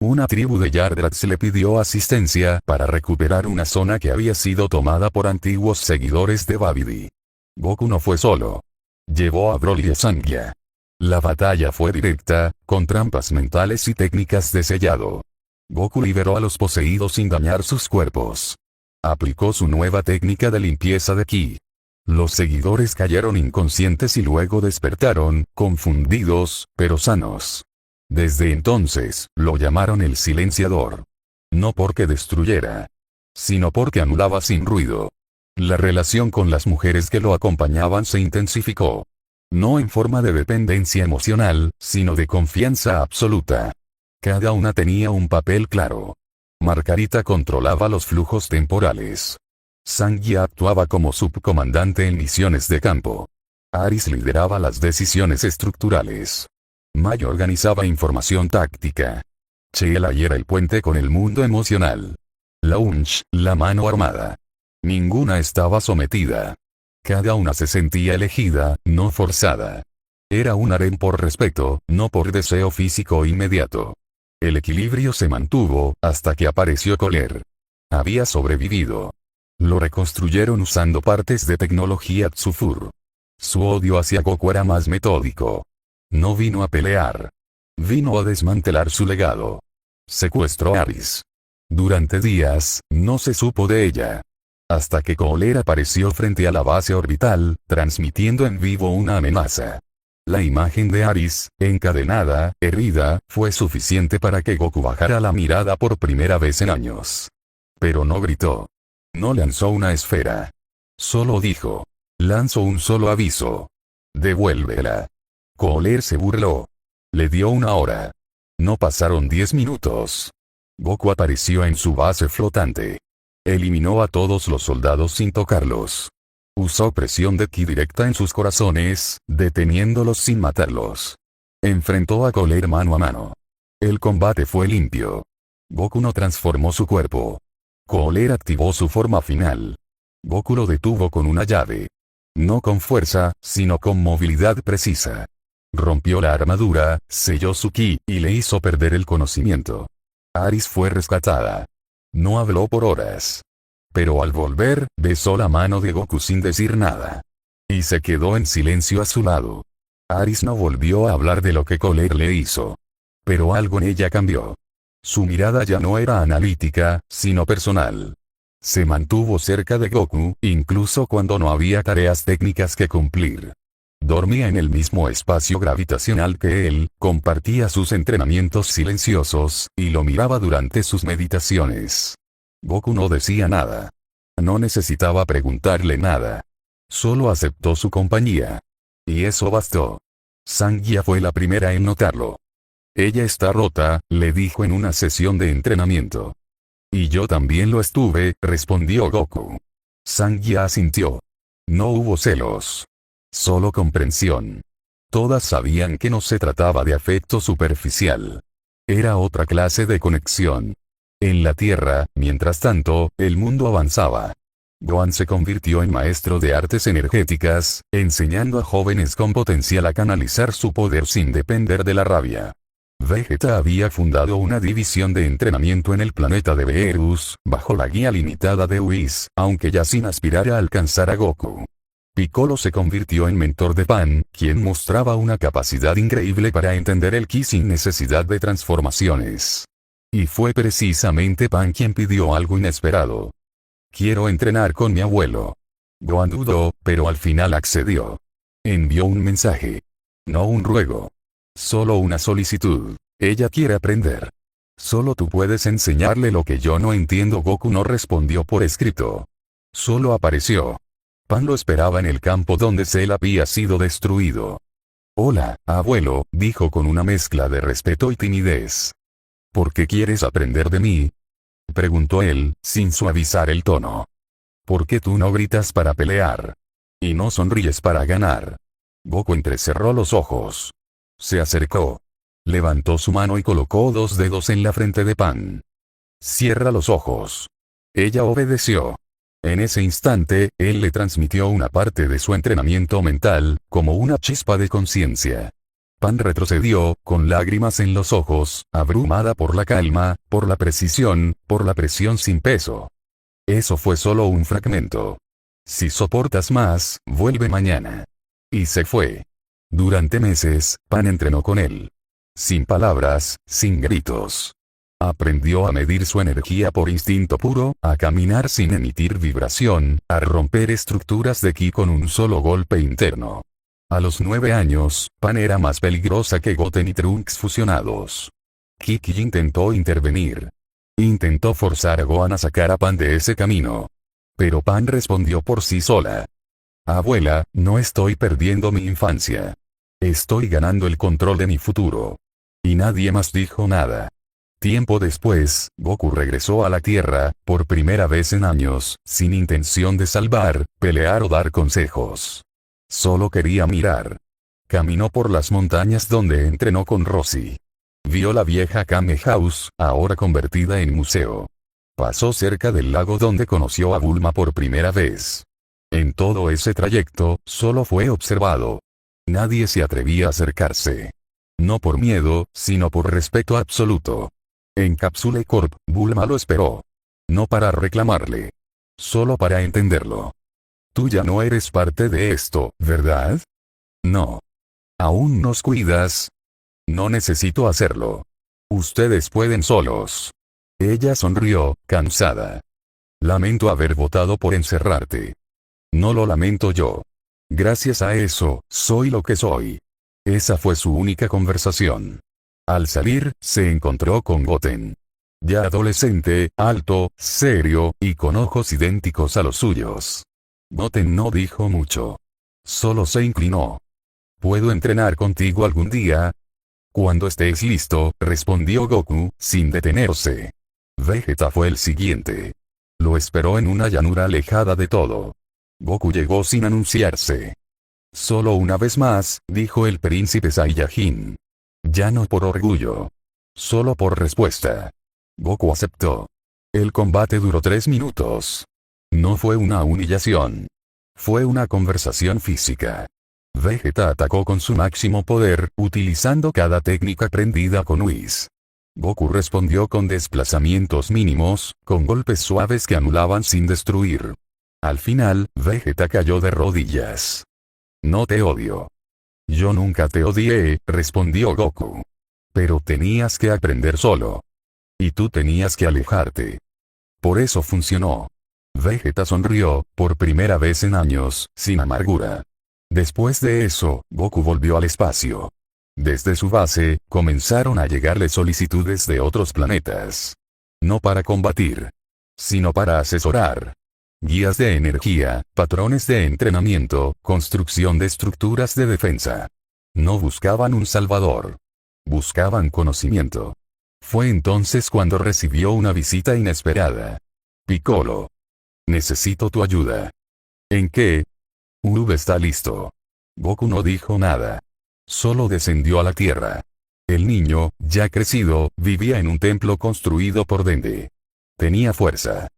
S1: Una tribu de Yardrats le pidió asistencia para recuperar una zona que había sido tomada por antiguos seguidores de Babidi. Goku no fue solo. Llevó a Broly y a Sangia. La batalla fue directa, con trampas mentales y técnicas de sellado. Goku liberó a los poseídos sin dañar sus cuerpos. Aplicó su nueva técnica de limpieza de ki. Los seguidores cayeron inconscientes y luego despertaron, confundidos, pero sanos. Desde entonces, lo llamaron el silenciador. No porque destruyera, sino porque anulaba sin ruido. La relación con las mujeres que lo acompañaban se intensificó. No en forma de dependencia emocional, sino de confianza absoluta. Cada una tenía un papel claro. Margarita controlaba los flujos temporales. Sangia actuaba como subcomandante en misiones de campo. Aris lideraba las decisiones estructurales. Mai organizaba información táctica. Cheelai era el puente con el mundo emocional. Launch, la mano armada. Ninguna estaba sometida. Cada una se sentía elegida, no forzada. Era un harem por respeto, no por deseo físico inmediato. El equilibrio se mantuvo, hasta que apareció Cooler. Había sobrevivido. Lo reconstruyeron usando partes de tecnología Tsufur. Su odio hacia Goku era más metódico. No vino a pelear. Vino a desmantelar su legado. Secuestró a Aris. Durante días, no se supo de ella. Hasta que Cooler apareció frente a la base orbital, transmitiendo en vivo una amenaza. La imagen de Aris, encadenada, herida, fue suficiente para que Goku bajara la mirada por primera vez en años. Pero no gritó. No lanzó una esfera. Solo dijo. Lanzo un solo aviso. Devuélvela. Cooler se burló. Le dio una hora. No pasaron 10 minutos. Goku apareció en su base flotante. Eliminó a todos los soldados sin tocarlos. Usó presión de ki directa en sus corazones, deteniéndolos sin matarlos. Enfrentó a Cooler mano a mano. El combate fue limpio. Goku no transformó su cuerpo. Cooler activó su forma final. Goku lo detuvo con una llave. No con fuerza, sino con movilidad precisa. Rompió la armadura, selló su ki, y le hizo perder el conocimiento. Aris fue rescatada. No habló por horas. Pero al volver, besó la mano de Goku sin decir nada. Y se quedó en silencio a su lado. Aris no volvió a hablar de lo que Cooler le hizo. Pero algo en ella cambió. Su mirada ya no era analítica, sino personal. Se mantuvo cerca de Goku, incluso cuando no había tareas técnicas que cumplir. Dormía en el mismo espacio gravitacional que él, compartía sus entrenamientos silenciosos, y lo miraba durante sus meditaciones. Goku no decía nada. No necesitaba preguntarle nada. Solo aceptó su compañía. Y eso bastó. Sangia fue la primera en notarlo. Ella está rota, le dijo en una sesión de entrenamiento. Y yo también lo estuve, respondió Goku. Sangia asintió. No hubo celos. Solo comprensión. Todas sabían que no se trataba de afecto superficial. Era otra clase de conexión. En la Tierra, mientras tanto, el mundo avanzaba. Gohan se convirtió en maestro de artes energéticas, enseñando a jóvenes con potencial a canalizar su poder sin depender de la rabia. Vegeta había fundado una división de entrenamiento en el planeta de Beerus, bajo la guía limitada de Whis, aunque ya sin aspirar a alcanzar a Goku. Piccolo se convirtió en mentor de Pan, quien mostraba una capacidad increíble para entender el ki sin necesidad de transformaciones. Y fue precisamente Pan quien pidió algo inesperado. Quiero entrenar con mi abuelo. Gohan dudó, pero al final accedió. Envió un mensaje. No un ruego. Solo una solicitud. Ella quiere aprender. Solo tú puedes enseñarle lo que yo no entiendo. Goku no respondió por escrito. Solo apareció. Pan lo esperaba en el campo donde Cell había sido destruido. Hola, abuelo, dijo con una mezcla de respeto y timidez. ¿Por qué quieres aprender de mí? Preguntó él, sin suavizar el tono. ¿Por qué tú no gritas para pelear? Y no sonríes para ganar. Goku entrecerró los ojos. Se acercó. Levantó su mano y colocó 2 dedos en la frente de Pan. Cierra los ojos. Ella obedeció. En ese instante, él le transmitió una parte de su entrenamiento mental, como una chispa de conciencia. Pan retrocedió, con lágrimas en los ojos, abrumada por la calma, por la precisión, por la presión sin peso. Eso fue solo un fragmento. Si soportas más, vuelve mañana. Y se fue. Durante meses, Pan entrenó con él. Sin palabras, sin gritos. Aprendió a medir su energía por instinto puro, a caminar sin emitir vibración, a romper estructuras de ki con un solo golpe interno. A los 9 años, Pan era más peligrosa que Goten y Trunks fusionados. Kiki intentó intervenir. Intentó forzar a Gohan a sacar a Pan de ese camino. Pero Pan respondió por sí sola. Abuela, no estoy perdiendo mi infancia. Estoy ganando el control de mi futuro. Y nadie más dijo nada. Tiempo después, Goku regresó a la Tierra, por primera vez en años, sin intención de salvar, pelear o dar consejos. Solo quería mirar. Caminó por las montañas donde entrenó con Roshi. Vio la vieja Kame House, ahora convertida en museo. Pasó cerca del lago donde conoció a Bulma por primera vez. En todo ese trayecto, solo fue observado. Nadie se atrevía a acercarse. No por miedo, sino por respeto absoluto. En Capsule Corp, Bulma lo esperó. No para reclamarle. Solo para entenderlo. Tú ya no eres parte de esto, ¿verdad? No. ¿Aún nos cuidas? No necesito hacerlo. Ustedes pueden solos. Ella sonrió, cansada. Lamento haber votado por encerrarte. No lo lamento yo. Gracias a eso, soy lo que soy. Esa fue su única conversación. Al salir, se encontró con Goten. Ya adolescente, alto, serio, y con ojos idénticos a los suyos. Goten no dijo mucho. Solo se inclinó. ¿Puedo entrenar contigo algún día? Cuando estés listo, respondió Goku, sin detenerse. Vegeta fue el siguiente. Lo esperó en una llanura alejada de todo. Goku llegó sin anunciarse. Solo una vez más, dijo el príncipe Saiyajin. Ya no por orgullo. Solo por respuesta. Goku aceptó. El combate duró 3 minutos. No fue una humillación. Fue una conversación física. Vegeta atacó con su máximo poder, utilizando cada técnica aprendida con Whis. Goku respondió con desplazamientos mínimos, con golpes suaves que anulaban sin destruir. Al final, Vegeta cayó de rodillas. No te odio. Yo nunca te odié, respondió Goku. Pero tenías que aprender solo. Y tú tenías que alejarte. Por eso funcionó. Vegeta sonrió, por primera vez en años, sin amargura. Después de eso, Goku volvió al espacio. Desde su base, comenzaron a llegarle solicitudes de otros planetas. No para combatir, sino para asesorar. Guías de energía, patrones de entrenamiento, construcción de estructuras de defensa. No buscaban un salvador. Buscaban conocimiento. Fue entonces cuando recibió una visita inesperada. Piccolo. Necesito tu ayuda. ¿En qué? Uub está listo. Goku no dijo nada. Solo descendió a la tierra. El niño, ya crecido, vivía en un templo construido por Dende. Tenía fuerza.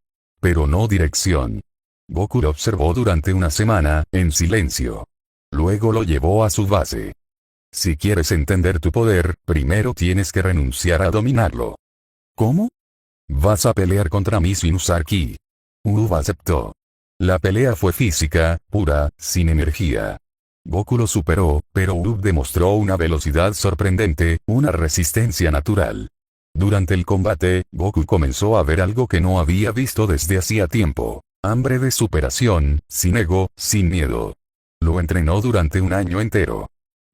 S1: Pero no dirección. Goku lo observó durante una semana, en silencio. Luego lo llevó a su base. Si quieres entender tu poder, primero tienes que renunciar a dominarlo. ¿Cómo? Vas a pelear contra mí sin usar ki. Uub aceptó. La pelea fue física, pura, sin energía. Goku lo superó, pero Uub demostró una velocidad sorprendente, una resistencia natural. Durante el combate, Goku comenzó a ver algo que no había visto desde hacía tiempo. Hambre de superación, sin ego, sin miedo. Lo entrenó durante un año entero.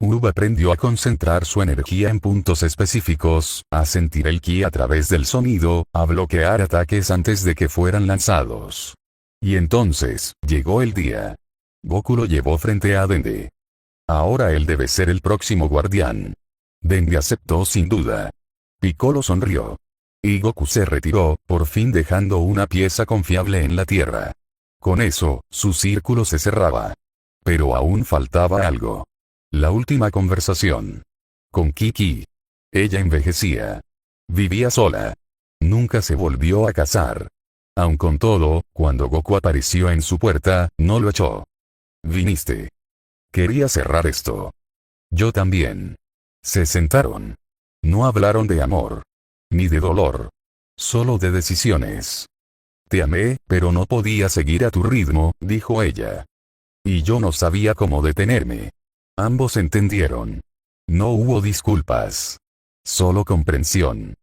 S1: Uub aprendió a concentrar su energía en puntos específicos, a sentir el ki a través del sonido, a bloquear ataques antes de que fueran lanzados. Y entonces, llegó el día. Goku lo llevó frente a Dende. Ahora él debe ser el próximo guardián. Dende aceptó sin duda. Piccolo sonrió. Y Goku se retiró, por fin dejando una pieza confiable en la tierra. Con eso, su círculo se cerraba. Pero aún faltaba algo. La última conversación. Con Kiki. Ella envejecía. Vivía sola. Nunca se volvió a casar. Aun con todo, cuando Goku apareció en su puerta, no lo echó. Viniste. Quería cerrar esto. Yo también. Se sentaron. No hablaron de amor. Ni de dolor. Solo de decisiones. Te amé, pero no podía seguir a tu ritmo, dijo ella. Y yo no sabía cómo detenerme. Ambos entendieron. No hubo disculpas. Solo comprensión.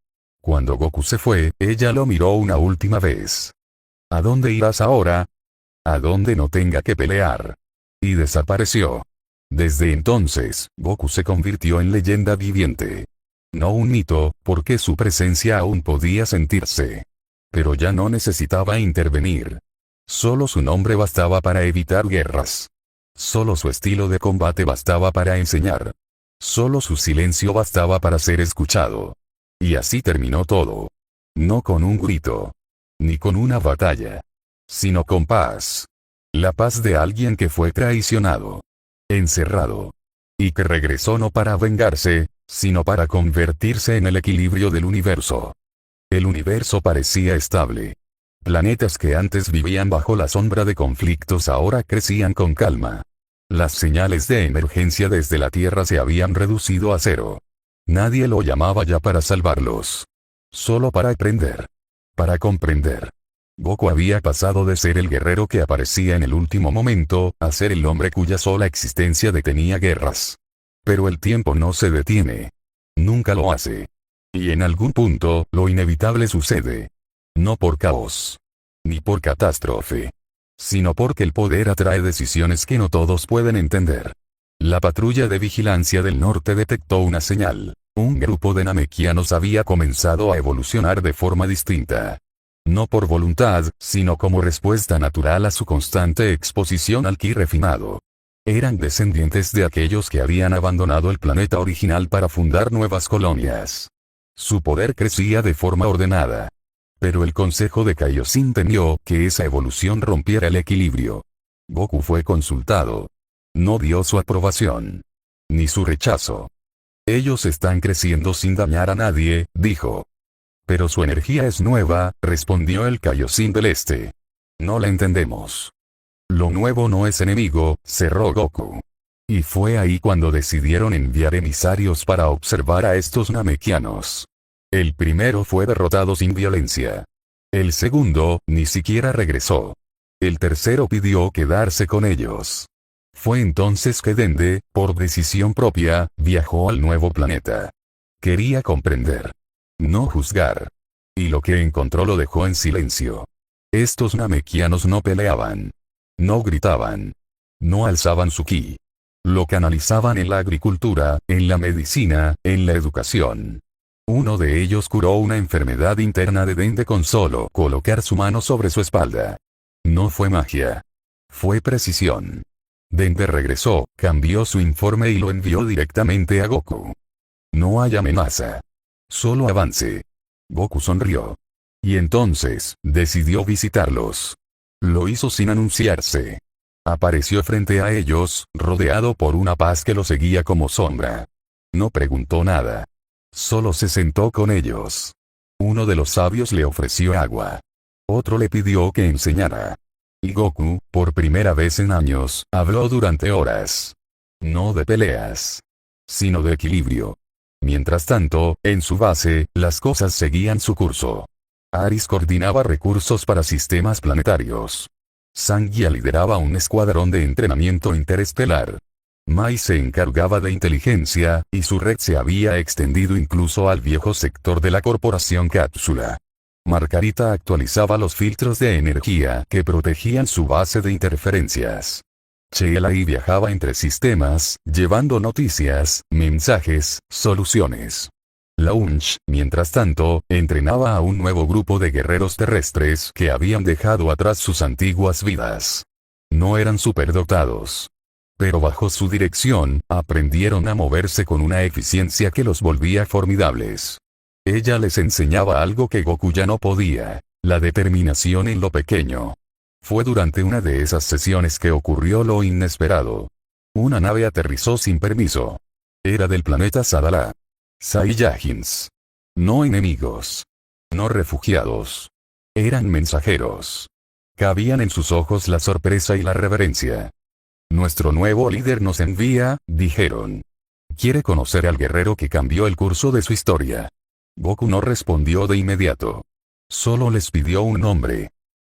S1: Cuando Goku se fue, ella lo miró una última vez. ¿A dónde irás ahora? A donde no tenga que pelear. Y desapareció. Desde entonces, Goku se convirtió en leyenda viviente. No un mito, porque su presencia aún podía sentirse. Pero ya no necesitaba intervenir. Solo su nombre bastaba para evitar guerras. Solo su estilo de combate bastaba para enseñar. Solo su silencio bastaba para ser escuchado. Y así terminó todo. No con un grito. Ni con una batalla. Sino con paz. La paz de alguien que fue traicionado. Encerrado. Y que regresó no para vengarse, sino para convertirse en el equilibrio del universo. El universo parecía estable. Planetas que antes vivían bajo la sombra de conflictos ahora crecían con calma. Las señales de emergencia desde la Tierra se habían reducido a cero. Nadie lo llamaba ya para salvarlos. Solo para aprender. Para comprender. Goku había pasado de ser el guerrero que aparecía en el último momento, a ser el hombre cuya sola existencia detenía guerras. Pero el tiempo no se detiene. Nunca lo hace. Y en algún punto, lo inevitable sucede. No por caos. Ni por catástrofe. Sino porque el poder atrae decisiones que no todos pueden entender. La patrulla de vigilancia del norte detectó una señal. Un grupo de namekianos había comenzado a evolucionar de forma distinta. No por voluntad, sino como respuesta natural a su constante exposición al ki refinado. Eran descendientes de aquellos que habían abandonado el planeta original para fundar nuevas colonias. Su poder crecía de forma ordenada. Pero el consejo de Kaioshin temió que esa evolución rompiera el equilibrio. Goku fue consultado. No dio su aprobación. Ni su rechazo. Ellos están creciendo sin dañar a nadie, dijo. Pero su energía es nueva, respondió el Kaioshin del Este. No la entendemos. Lo nuevo no es enemigo, cerró Goku. Y fue ahí cuando decidieron enviar emisarios para observar a estos namekianos. El primero fue derrotado sin violencia. El segundo, ni siquiera regresó. El tercero pidió quedarse con ellos. Fue entonces que Dende, por decisión propia, viajó al nuevo planeta. Quería comprender. No juzgar. Y lo que encontró lo dejó en silencio. Estos namekianos no peleaban. No gritaban. No alzaban su ki. Lo canalizaban en la agricultura, en la medicina, en la educación. Uno de ellos curó una enfermedad interna de Dende con solo colocar su mano sobre su espalda. No fue magia. Fue precisión. Dende regresó, cambió su informe y lo envió directamente a Goku. No hay amenaza. Solo avance. Goku sonrió. Y entonces, decidió visitarlos. Lo hizo sin anunciarse. Apareció frente a ellos, rodeado por una paz que lo seguía como sombra. No preguntó nada. Solo se sentó con ellos. Uno de los sabios le ofreció agua. Otro le pidió que enseñara. Y Goku, por primera vez en años, habló durante horas. No de peleas. Sino de equilibrio. Mientras tanto, en su base, las cosas seguían su curso. Aris coordinaba recursos para sistemas planetarios. Sangia lideraba un escuadrón de entrenamiento interestelar. Mai se encargaba de inteligencia, y su red se había extendido incluso al viejo sector de la corporación Cápsula. Margarita actualizaba los filtros de energía que protegían su base de interferencias. Cheelai viajaba entre sistemas, llevando noticias, mensajes, soluciones. Launch, mientras tanto, entrenaba a un nuevo grupo de guerreros terrestres que habían dejado atrás sus antiguas vidas. No eran superdotados. Pero bajo su dirección, aprendieron a moverse con una eficiencia que los volvía formidables. Ella les enseñaba algo que Goku ya no podía, la determinación en lo pequeño. Fue durante una de esas sesiones que ocurrió lo inesperado. Una nave aterrizó sin permiso. Era del planeta Sadala. Saiyajins. No enemigos. No refugiados. Eran mensajeros. Cabían en sus ojos la sorpresa y la reverencia. Nuestro nuevo líder nos envía, dijeron. Quiere conocer al guerrero que cambió el curso de su historia. Goku no respondió de inmediato. Solo les pidió un nombre.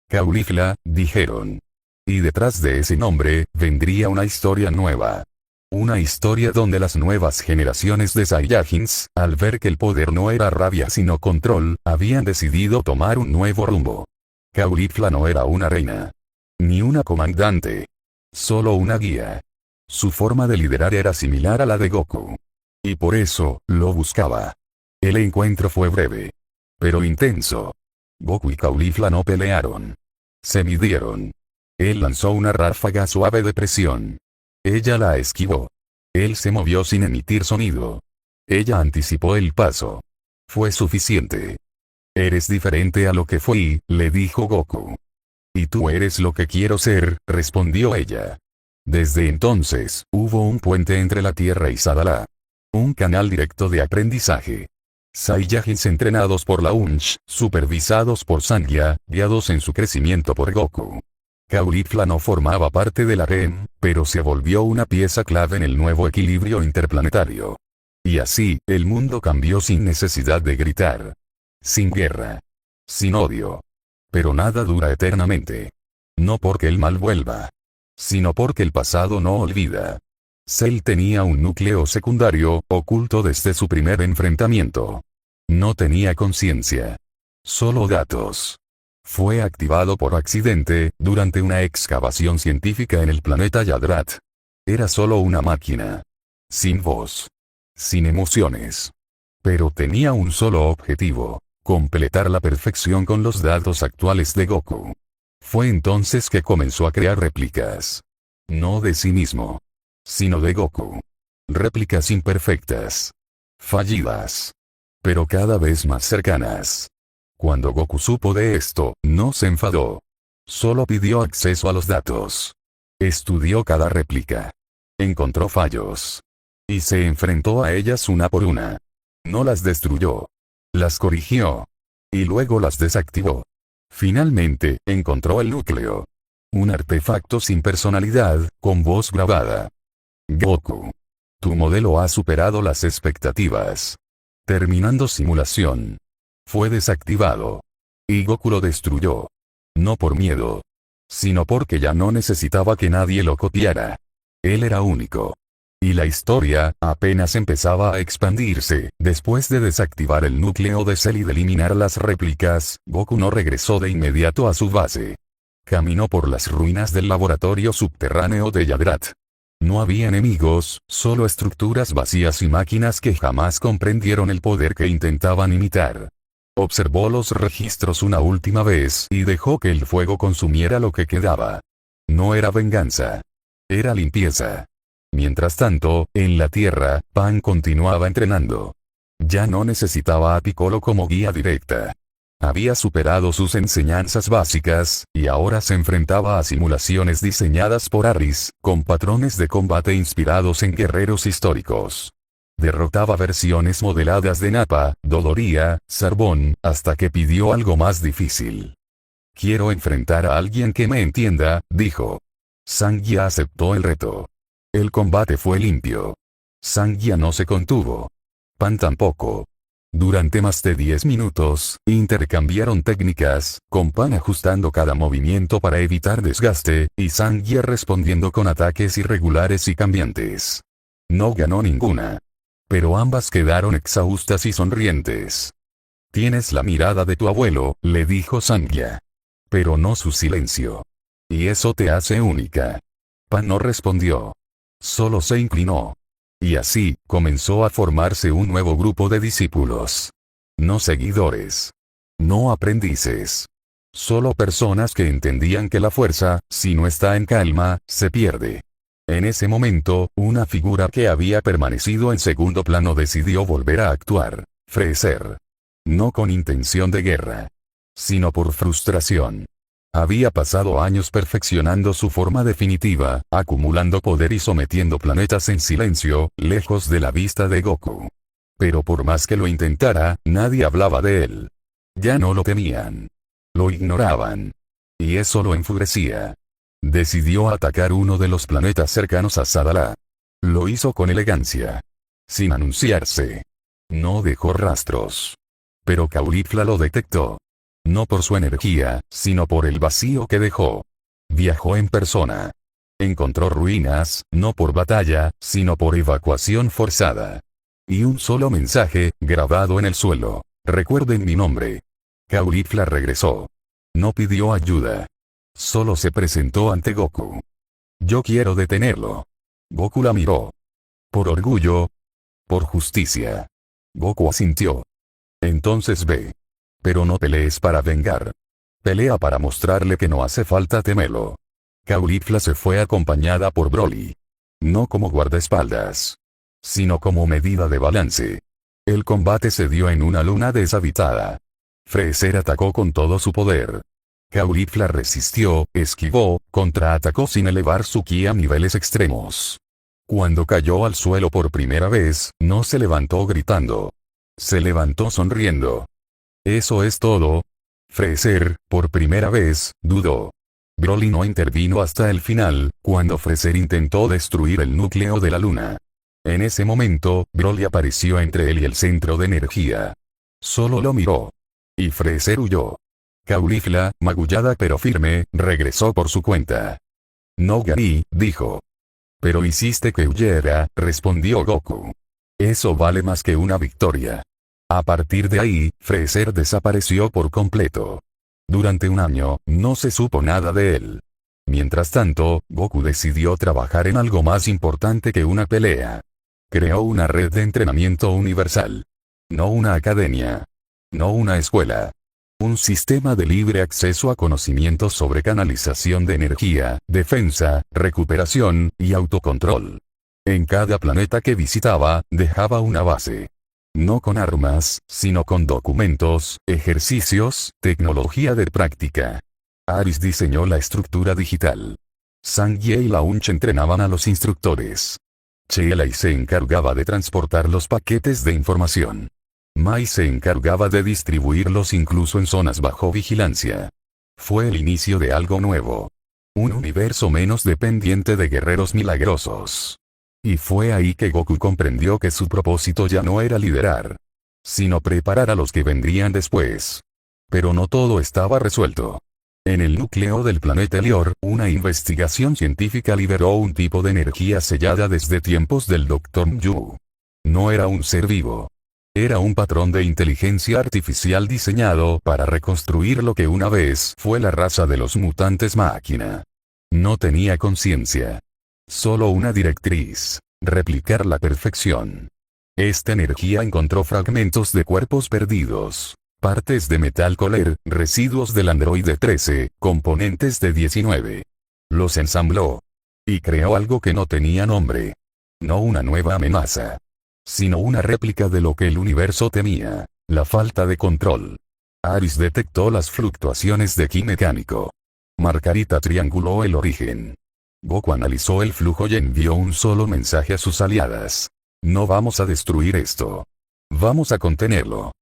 S1: Caulifla, dijeron. Y detrás de ese nombre, vendría una historia nueva. Una historia donde las nuevas generaciones de Saiyajins, al ver que el poder no era rabia sino control, habían decidido tomar un nuevo rumbo. Caulifla no era una reina. Ni una comandante. Solo una guía. Su forma de liderar era similar a la de Goku. Y por eso, lo buscaba. El encuentro fue breve. Pero intenso. Goku y Caulifla no pelearon. Se midieron. Él lanzó una ráfaga suave de presión. Ella la esquivó. Él se movió sin emitir sonido. Ella anticipó el paso. Fue suficiente. Eres diferente a lo que fui, le dijo Goku. Y tú eres lo que quiero ser, respondió ella. Desde entonces, hubo un puente entre la Tierra y Sadala. Un canal directo de aprendizaje. Saiyajins entrenados por la UNSH, supervisados por Sangia, guiados en su crecimiento por Goku. Caulifla no formaba parte de la REM, pero se volvió una pieza clave en el nuevo equilibrio interplanetario. Y así, el mundo cambió sin necesidad de gritar. Sin guerra. Sin odio. Pero nada dura eternamente. No porque el mal vuelva. Sino porque el pasado no olvida. Cell tenía un núcleo secundario, oculto desde su primer enfrentamiento. No tenía conciencia. Solo datos. Fue activado por accidente, durante una excavación científica en el planeta Yadrat. Era solo una máquina. Sin voz. Sin emociones. Pero tenía un solo objetivo. Completar la perfección con los datos actuales de Goku. Fue entonces que comenzó a crear réplicas. No de sí mismo. Sino de Goku. Réplicas imperfectas. Fallidas. Pero cada vez más cercanas. Cuando Goku supo de esto, no se enfadó. Solo pidió acceso a los datos. Estudió cada réplica. Encontró fallos. Y se enfrentó a ellas una por una. No las destruyó. Las corrigió. Y luego las desactivó. Finalmente, encontró el núcleo. Un artefacto sin personalidad, con voz grabada. Goku. Tu modelo ha superado las expectativas. Terminando simulación. Fue desactivado. Y Goku lo destruyó. No por miedo. Sino porque ya no necesitaba que nadie lo copiara. Él era único. Y la historia, apenas empezaba a expandirse. Después de desactivar el núcleo de Cell y de eliminar las réplicas, Goku no regresó de inmediato a su base. Caminó por las ruinas del laboratorio subterráneo de Yadrat. No había enemigos, solo estructuras vacías y máquinas que jamás comprendieron el poder que intentaban imitar. Observó los registros una última vez y dejó que el fuego consumiera lo que quedaba. No era venganza. Era limpieza. Mientras tanto, en la Tierra, Pan continuaba entrenando. Ya no necesitaba a Piccolo como guía directa. Había superado sus enseñanzas básicas, y ahora se enfrentaba a simulaciones diseñadas por Aris, con patrones de combate inspirados en guerreros históricos. Derrotaba versiones modeladas de Nappa, Dodoria, Zarbon, hasta que pidió algo más difícil. Quiero enfrentar a alguien que me entienda, dijo. Sangia aceptó el reto. El combate fue limpio. Sangia no se contuvo. Pan tampoco. Durante más de 10 minutos, intercambiaron técnicas, con Pan ajustando cada movimiento para evitar desgaste, y Sangia respondiendo con ataques irregulares y cambiantes. No ganó ninguna. Pero ambas quedaron exhaustas y sonrientes. Tienes la mirada de tu abuelo, le dijo Sangia. Pero no su silencio. Y eso te hace única. Pan no respondió. Solo se inclinó. Y así, comenzó a formarse un nuevo grupo de discípulos. No seguidores. No aprendices. Solo personas que entendían que la fuerza, si no está en calma, se pierde. En ese momento, una figura que había permanecido en segundo plano decidió volver a actuar. Freezer. No con intención de guerra. Sino por frustración. Había pasado años perfeccionando su forma definitiva, acumulando poder y sometiendo planetas en silencio, lejos de la vista de Goku. Pero por más que lo intentara, nadie hablaba de él. Ya no lo temían. Lo ignoraban. Y eso lo enfurecía. Decidió atacar uno de los planetas cercanos a Sadala. Lo hizo con elegancia. sin anunciarse. No dejó rastros. Pero Caulifla lo detectó. No por su energía, sino por el vacío que dejó. Viajó en persona. Encontró ruinas, no por batalla, sino por evacuación forzada. Y un solo mensaje, grabado en el suelo. Recuerden mi nombre. Caulifla regresó. No pidió ayuda. Solo se presentó ante Goku. Yo quiero detenerlo. Goku la miró. Por orgullo. Por justicia. Goku asintió. Entonces ve. Pero no pelees para vengar. Pelea para mostrarle que no hace falta temerlo. Caulifla se fue acompañada por Broly. No como guardaespaldas, sino como medida de balance. El combate se dio en una luna deshabitada. Freezer atacó con todo su poder. Caulifla resistió, esquivó, contraatacó sin elevar su ki a niveles extremos. Cuando cayó al suelo por primera vez, no se levantó gritando. Se levantó sonriendo. ¿Eso es todo? Freezer, por primera vez, dudó. Broly no intervino hasta el final, cuando Freezer intentó destruir el núcleo de la luna. En ese momento, Broly apareció entre él y el centro de energía. Solo lo miró. Y Freezer huyó. Caulifla, magullada pero firme, regresó por su cuenta. No gané, dijo. Pero hiciste que huyera, respondió Goku. Eso vale más que una victoria. A partir de ahí, Freezer desapareció por completo. Durante un año, no se supo nada de él. Mientras tanto, Goku decidió trabajar en algo más importante que una pelea. Creó una red de entrenamiento universal. No una academia. No una escuela. Un sistema de libre acceso a conocimientos sobre canalización de energía, defensa, recuperación, y autocontrol. En cada planeta que visitaba, dejaba una base. No con armas, sino con documentos, ejercicios, tecnología de práctica. Aris diseñó la estructura digital. Sangie y Launch entrenaban a los instructores. Cheelai se encargaba de transportar los paquetes de información. Mai se encargaba de distribuirlos incluso en zonas bajo vigilancia. Fue el inicio de algo nuevo. Un universo menos dependiente de guerreros milagrosos. Y fue ahí que Goku comprendió que su propósito ya no era liderar, sino preparar a los que vendrían después. Pero no todo estaba resuelto. En el núcleo del planeta Elior, una investigación científica liberó un tipo de energía sellada desde tiempos del Dr. Yu. No era un ser vivo. Era un patrón de inteligencia artificial diseñado para reconstruir lo que una vez fue la raza de los mutantes máquina. No tenía conciencia. Solo una directriz: replicar la perfección. Esta energía encontró fragmentos de cuerpos perdidos, partes de Metal Coller, residuos del androide 13, componentes de 19. Los ensambló. Y creó algo que no tenía nombre. No una nueva amenaza, sino una réplica de lo que el universo temía: la falta de control. Aris detectó las fluctuaciones de ki mecánico. Margarita trianguló el origen. Goku analizó el flujo y envió un solo mensaje a sus aliadas. No vamos a destruir esto. Vamos a contenerlo.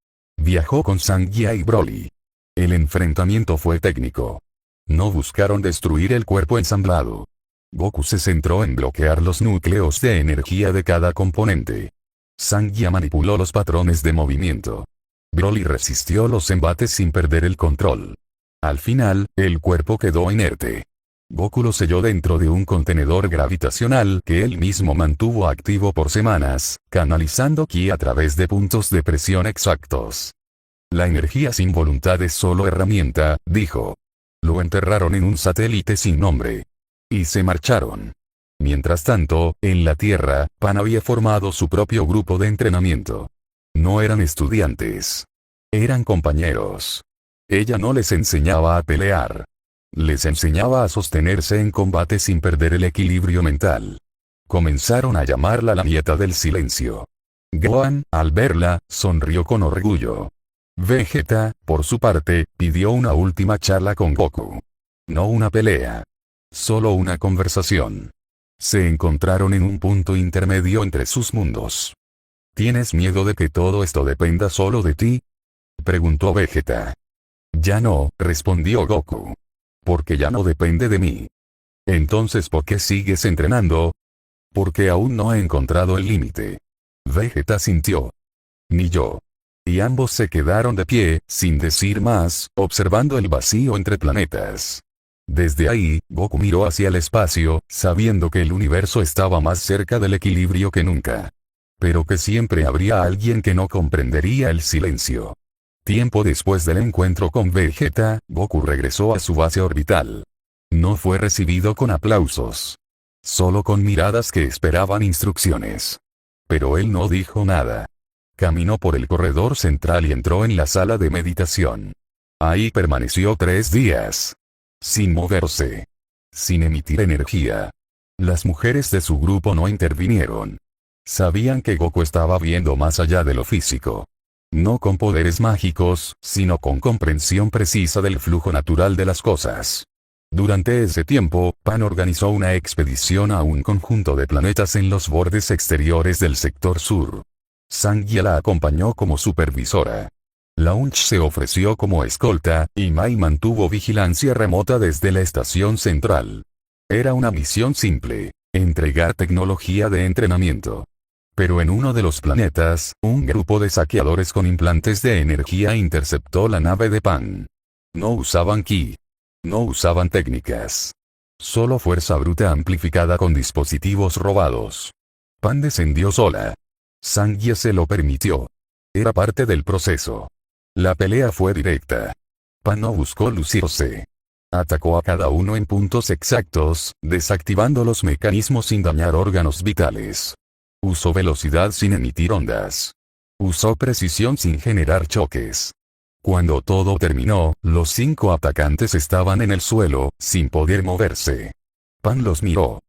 S1: Viajó con Sangia y Broly. El enfrentamiento fue técnico. No buscaron destruir el cuerpo ensamblado. Goku se centró en bloquear los núcleos de energía de cada componente. Sangia manipuló los patrones de movimiento. Broly resistió los embates sin perder el control. Al final, el cuerpo quedó inerte. Goku lo selló dentro de un contenedor gravitacional que él mismo mantuvo activo por semanas, canalizando ki a través de puntos de presión exactos. La energía sin voluntad es solo herramienta, dijo. Lo enterraron en un satélite sin nombre. Y se marcharon. Mientras tanto, en la Tierra, Pan había formado su propio grupo de entrenamiento. No eran estudiantes. Eran compañeros. Ella no les enseñaba a pelear. Les enseñaba a sostenerse en combate sin perder el equilibrio mental. Comenzaron a llamarla la nieta del silencio. Gohan, al verla, sonrió con orgullo. Vegeta, por su parte, pidió una última charla con Goku. No una pelea. Solo una conversación. Se encontraron en un punto intermedio entre sus mundos. ¿Tienes miedo de que todo esto dependa solo de ti?, preguntó Vegeta. Ya no, respondió Goku. Porque ya no depende de mí. Entonces, ¿por qué sigues entrenando? Porque aún no he encontrado el límite. Vegeta sintió. Ni yo. Y ambos se quedaron de pie, sin decir más, observando el vacío entre planetas. Desde ahí, Goku miró hacia el espacio, sabiendo que el universo estaba más cerca del equilibrio que nunca. Pero que siempre habría alguien que no comprendería el silencio. Tiempo después del encuentro con Vegeta, Goku regresó a su base orbital. No fue recibido con aplausos. Solo con miradas que esperaban instrucciones. Pero él no dijo nada. Caminó por el corredor central y entró en la sala de meditación. Ahí permaneció 3 días. Sin moverse. Sin emitir energía. Las mujeres de su grupo no intervinieron. Sabían que Goku estaba viendo más allá de lo físico. No con poderes mágicos, sino con comprensión precisa del flujo natural de las cosas. Durante ese tiempo, Pan organizó una expedición a un conjunto de planetas en los bordes exteriores del sector sur. Sangia la acompañó como supervisora. Launch se ofreció como escolta, y Mai mantuvo vigilancia remota desde la estación central. Era una misión simple: entregar tecnología de entrenamiento. Pero en uno de los planetas, un grupo de saqueadores con implantes de energía interceptó la nave de Pan. No usaban ki. No usaban técnicas. Solo fuerza bruta amplificada con dispositivos robados. Pan descendió sola. Sangia se lo permitió. Era parte del proceso. La pelea fue directa. Pan no buscó lucirse. Atacó a cada uno en puntos exactos, desactivando los mecanismos sin dañar órganos vitales. Usó velocidad sin emitir ondas. Usó precisión sin generar choques. Cuando todo terminó, los 5 atacantes estaban en el suelo, sin poder moverse. Pan los miró.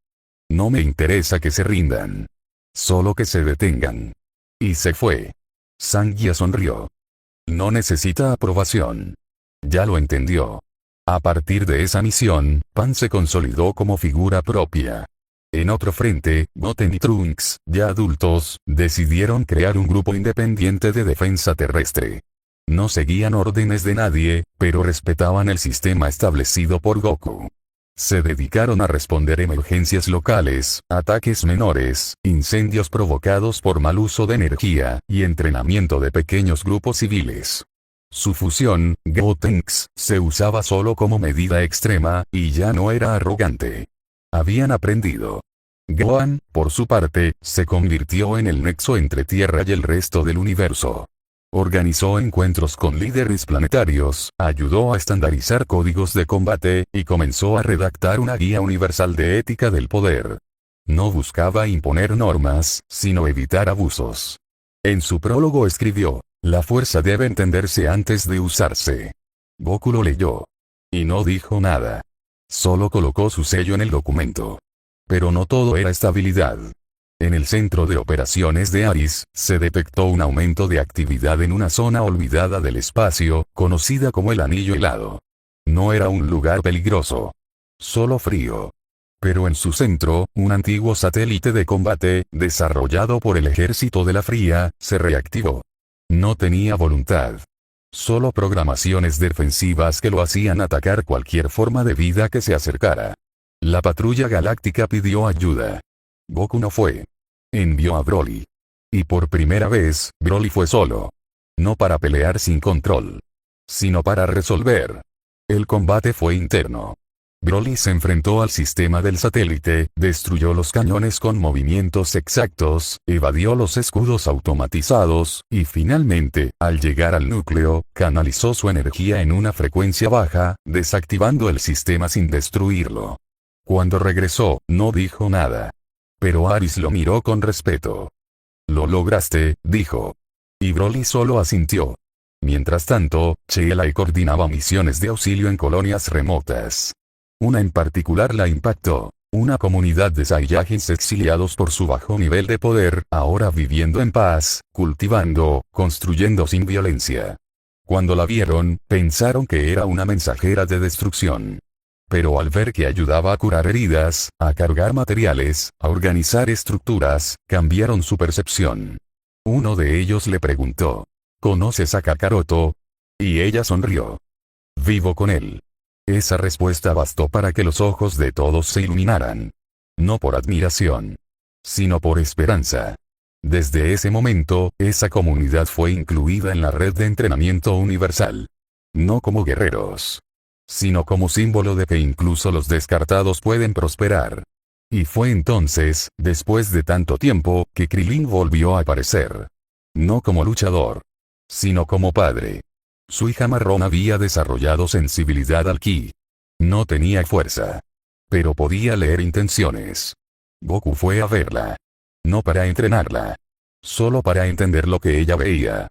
S1: No me interesa que se rindan. Solo que se detengan. Y se fue. Sangia sonrió. No necesita aprobación. Ya lo entendió. A partir de esa misión, Pan se consolidó como figura propia. En otro frente, Goten y Trunks, ya adultos, decidieron crear un grupo independiente de defensa terrestre. No seguían órdenes de nadie, pero respetaban el sistema establecido por Goku. Se dedicaron a responder emergencias locales, ataques menores, incendios provocados por mal uso de energía, y entrenamiento de pequeños grupos civiles. Su fusión, Gotenks, se usaba solo como medida extrema, y ya no era arrogante. Habían aprendido. Gohan, por su parte, se convirtió en el nexo entre Tierra y el resto del universo. Organizó encuentros con líderes planetarios, ayudó a estandarizar códigos de combate, y comenzó a redactar una guía universal de ética del poder. No buscaba imponer normas, sino evitar abusos. En su prólogo escribió: la fuerza debe entenderse antes de usarse. Goku lo leyó. Y no dijo nada. Solo colocó su sello en el documento. Pero no todo era estabilidad. En el centro de operaciones de Aris, se detectó un aumento de actividad en una zona olvidada del espacio, conocida como el Anillo Helado. No era un lugar peligroso. Solo frío. Pero en su centro, un antiguo satélite de combate, desarrollado por el ejército de la Fría, se reactivó. No tenía voluntad. Solo programaciones defensivas que lo hacían atacar cualquier forma de vida que se acercara. La patrulla galáctica pidió ayuda. Goku no fue. Envió a Broly. Y por primera vez, Broly fue solo. No para pelear sin control. Sino para resolver. El combate fue interno. Broly se enfrentó al sistema del satélite, destruyó los cañones con movimientos exactos, evadió los escudos automatizados, y finalmente, al llegar al núcleo, canalizó su energía en una frecuencia baja, desactivando el sistema sin destruirlo. Cuando regresó, no dijo nada. Pero Aris lo miró con respeto. Lo lograste, dijo. Y Broly solo asintió. Mientras tanto, Cheelai coordinaba misiones de auxilio en colonias remotas. Una en particular la impactó. Una comunidad de Saiyajins exiliados por su bajo nivel de poder, ahora viviendo en paz, cultivando, construyendo sin violencia. Cuando la vieron, pensaron que era una mensajera de destrucción. Pero al ver que ayudaba a curar heridas, a cargar materiales, a organizar estructuras, cambiaron su percepción. Uno de ellos le preguntó: ¿conoces a Kakaroto? Y ella sonrió. Vivo con él. Esa respuesta bastó para que los ojos de todos se iluminaran. No por admiración, sino por esperanza. Desde ese momento, esa comunidad fue incluida en la red de entrenamiento universal. No como guerreros, sino como símbolo de que incluso los descartados pueden prosperar. Y fue entonces, después de tanto tiempo, que Krillin volvió a aparecer. No como luchador, sino como padre. Su hija marrón había desarrollado sensibilidad al ki. No tenía fuerza, pero podía leer intenciones. Goku fue a verla. No para entrenarla, solo para entender lo que ella veía.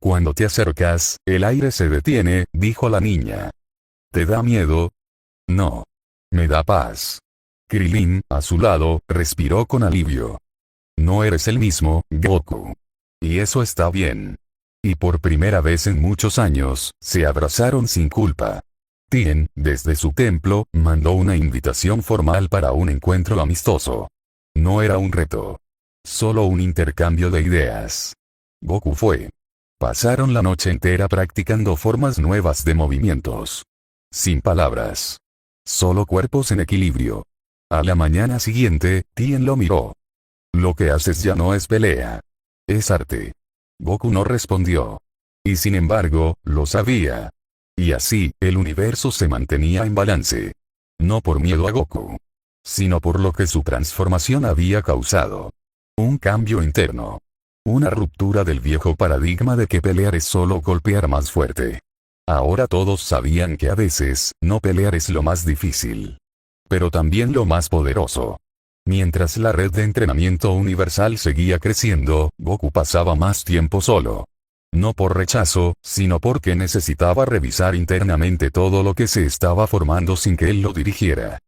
S1: Cuando te acercas, el aire se detiene, dijo la niña. ¿Te da miedo? No. Me da paz. Krillin, a su lado, respiró con alivio. No eres el mismo, Goku. Y eso está bien. Y por primera vez en muchos años, se abrazaron sin culpa. Tien, desde su templo, mandó una invitación formal para un encuentro amistoso. No era un reto, solo un intercambio de ideas. Goku fue. Pasaron la noche entera practicando formas nuevas de movimientos. Sin palabras. Solo cuerpos en equilibrio. A la mañana siguiente, Tien lo miró. Lo que haces ya no es pelea. Es arte. Goku no respondió. Y sin embargo, lo sabía. Y así, el universo se mantenía en balance. No por miedo a Goku, sino por lo que su transformación había causado. Un cambio interno. Una ruptura del viejo paradigma de que pelear es solo golpear más fuerte. Ahora todos sabían que a veces, no pelear es lo más difícil, pero también lo más poderoso. Mientras la red de entrenamiento universal seguía creciendo, Goku pasaba más tiempo solo. No por rechazo, sino porque necesitaba revisar internamente todo lo que se estaba formando sin que él lo dirigiera.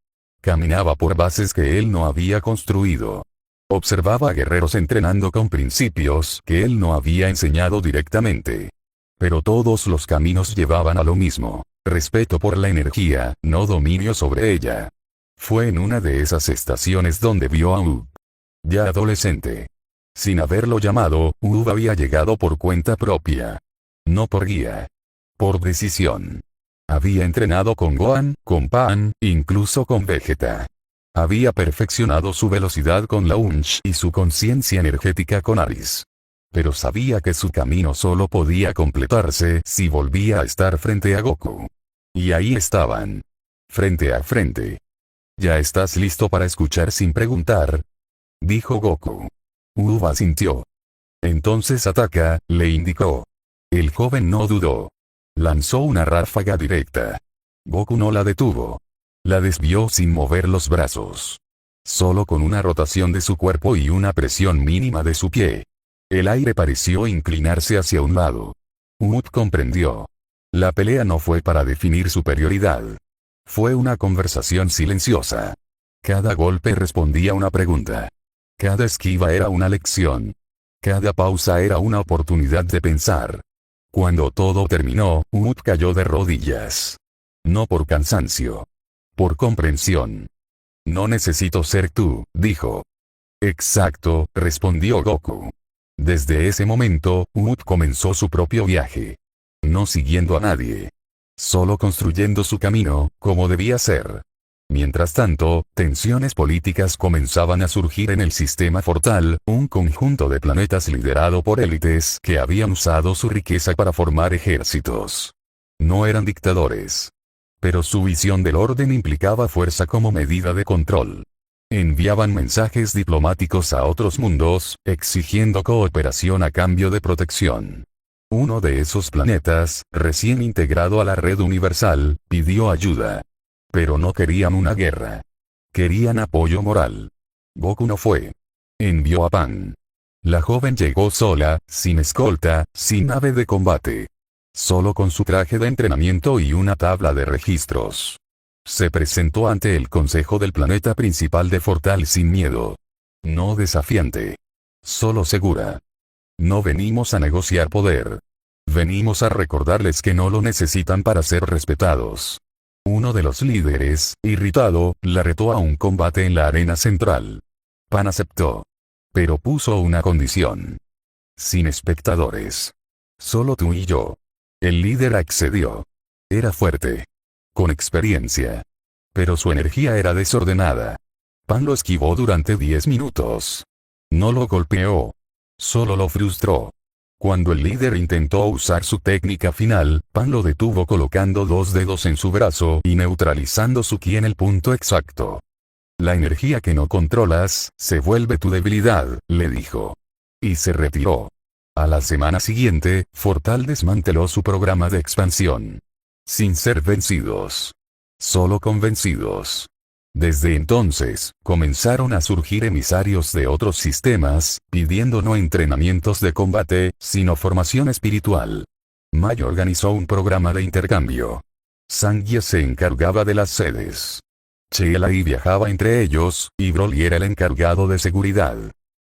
S1: Caminaba por bases que él no había construido. Observaba a guerreros entrenando con principios que él no había enseñado directamente. Pero todos los caminos llevaban a lo mismo: respeto por la energía, no dominio sobre ella. Fue en una de esas estaciones donde vio a Uub. Ya adolescente. Sin haberlo llamado, Uub había llegado por cuenta propia. No por guía. Por decisión. Había entrenado con Gohan, con Pan, incluso con Vegeta. Había perfeccionado su velocidad con Launch y su conciencia energética con Aris. Pero sabía que su camino solo podía completarse si volvía a estar frente a Goku. Y ahí estaban. Frente a frente. ¿Ya estás listo para escuchar sin preguntar?, dijo Goku. Uub asintió. Entonces ataca, le indicó. El joven no dudó. Lanzó una ráfaga directa. Goku no la detuvo. La desvió sin mover los brazos. Solo con una rotación de su cuerpo y una presión mínima de su pie. El aire pareció inclinarse hacia un lado. Uub comprendió. La pelea no fue para definir superioridad. Fue una conversación silenciosa. Cada golpe respondía a una pregunta. Cada esquiva era una lección. Cada pausa era una oportunidad de pensar. Cuando todo terminó, Uub cayó de rodillas. No por cansancio. Por comprensión. No necesito ser tú, dijo. Exacto, respondió Goku. Desde ese momento, Uub comenzó su propio viaje. No siguiendo a nadie. Solo construyendo su camino, como debía ser. Mientras tanto, tensiones políticas comenzaban a surgir en el sistema Fortal, un conjunto de planetas liderado por élites que habían usado su riqueza para formar ejércitos. No eran dictadores. Pero su visión del orden implicaba fuerza como medida de control. Enviaban mensajes diplomáticos a otros mundos, exigiendo cooperación a cambio de protección. Uno de esos planetas, recién integrado a la red universal, pidió ayuda. Pero no querían una guerra. Querían apoyo moral. Goku no fue. Envió a Pan. La joven llegó sola, sin escolta, sin nave de combate. Solo con su traje de entrenamiento y una tabla de registros. Se presentó ante el consejo del planeta principal de Fortal sin miedo. No desafiante. Solo segura. No venimos a negociar poder. Venimos a recordarles que no lo necesitan para ser respetados. Uno de los líderes, irritado, la retó a un combate en la arena central. Pan aceptó. Pero puso una condición. Sin espectadores. Solo tú y yo. El líder accedió. Era fuerte. Con experiencia. Pero su energía era desordenada. Pan lo esquivó durante 10 minutos. No lo golpeó. solo lo frustró. Cuando el líder intentó usar su técnica final, Pan lo detuvo colocando 2 dedos en su brazo y neutralizando su ki en el punto exacto. La energía que no controlas, se vuelve tu debilidad, le dijo. Y se retiró. A la semana siguiente, Fortal desmanteló su programa de expansión. Sin ser vencidos. Solo convencidos. Desde entonces, comenzaron a surgir emisarios de otros sistemas, pidiendo no entrenamientos de combate, sino formación espiritual. Mai organizó un programa de intercambio. Sanghye se encargaba de las sedes. Cheelai viajaba entre ellos, y Broly era el encargado de seguridad.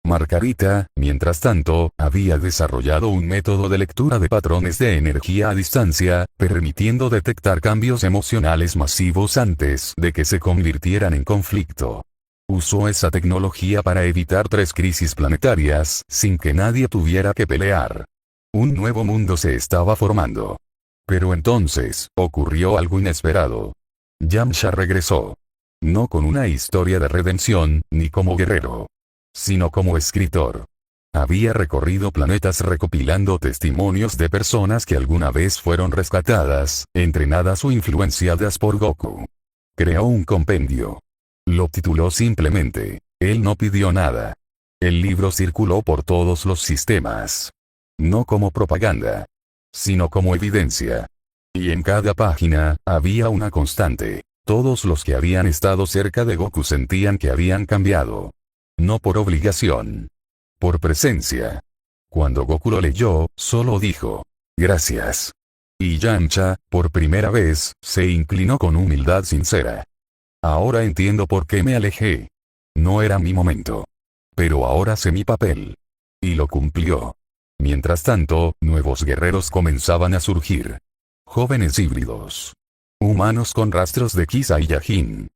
S1: Margarita, mientras tanto, había desarrollado un método de lectura de patrones de energía a distancia, permitiendo detectar cambios emocionales masivos antes de que se convirtieran en conflicto. Usó esa tecnología para evitar 3 crisis planetarias, sin que nadie tuviera que pelear. Un nuevo mundo se estaba formando. Pero entonces, ocurrió algo inesperado. Yamcha regresó. No con una historia de redención, ni como guerrero, sino como escritor. Había recorrido planetas recopilando testimonios de personas que alguna vez fueron rescatadas, entrenadas o influenciadas por Goku. Creó un compendio. Lo tituló simplemente, él no pidió nada. El libro circuló por todos los sistemas. No como propaganda, sino como evidencia. Y en cada página, había una constante. Todos los que habían estado cerca de Goku sentían que habían cambiado. No por obligación. Por presencia. Cuando Goku lo leyó, solo dijo, gracias. Y Yamcha, por primera vez, se inclinó con humildad sincera. Ahora entiendo por qué me alejé. No era mi momento. Pero ahora sé mi papel. Y lo cumplió. Mientras tanto, nuevos guerreros comenzaban a surgir. Jóvenes híbridos. Humanos con rastros de Ki Saiyajin.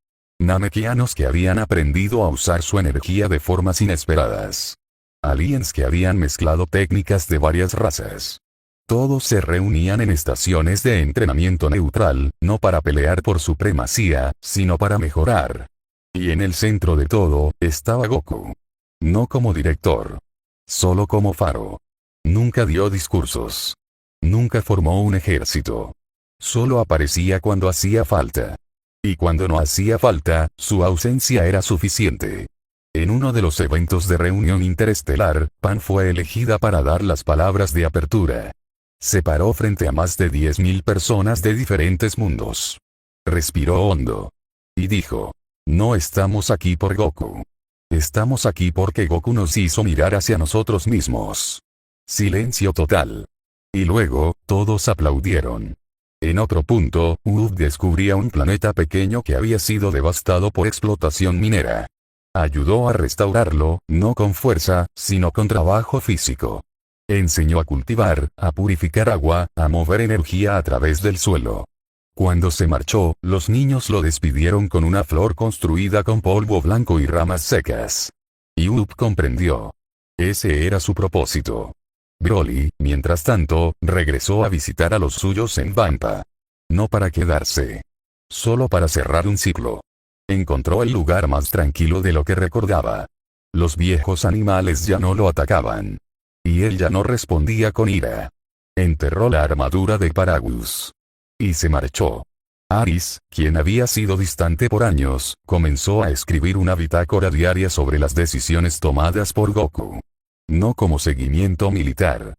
S1: Namekianos que habían aprendido a usar su energía de formas inesperadas. Aliens que habían mezclado técnicas de varias razas. Todos se reunían en estaciones de entrenamiento neutral, no para pelear por supremacía, sino para mejorar. Y en el centro de todo, estaba Goku. No como director. Solo como faro. Nunca dio discursos. Nunca formó un ejército. Solo aparecía cuando hacía falta. Y cuando no hacía falta, su ausencia era suficiente. En uno de los eventos de reunión interestelar, Pan fue elegida para dar las palabras de apertura. Se paró frente a más de 10.000 personas de diferentes mundos. Respiró hondo. Y dijo, no estamos aquí por Goku. Estamos aquí porque Goku nos hizo mirar hacia nosotros mismos. Silencio total. Y luego, todos aplaudieron. En otro punto, Uub descubría un planeta pequeño que había sido devastado por explotación minera. Ayudó a restaurarlo, no con fuerza, sino con trabajo físico. Enseñó a cultivar, a purificar agua, a mover energía a través del suelo. Cuando se marchó, los niños lo despidieron con una flor construida con polvo blanco y ramas secas. Y Uub comprendió. Ese era su propósito. Broly, mientras tanto, regresó a visitar a los suyos en Vampa. No para quedarse. Solo para cerrar un ciclo. Encontró el lugar más tranquilo de lo que recordaba. Los viejos animales ya no lo atacaban. Y él ya no respondía con ira. Enterró la armadura de Paragus. Y se marchó. Aris, quien había sido distante por años, comenzó a escribir una bitácora diaria sobre las decisiones tomadas por Goku. No como seguimiento militar.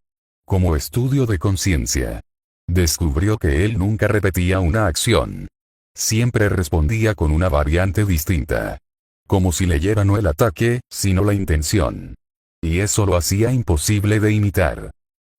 S1: Como estudio de conciencia. Descubrió que él nunca repetía una acción. Siempre respondía con una variante distinta. Como si leyera no el ataque, sino la intención. Y eso lo hacía imposible de imitar.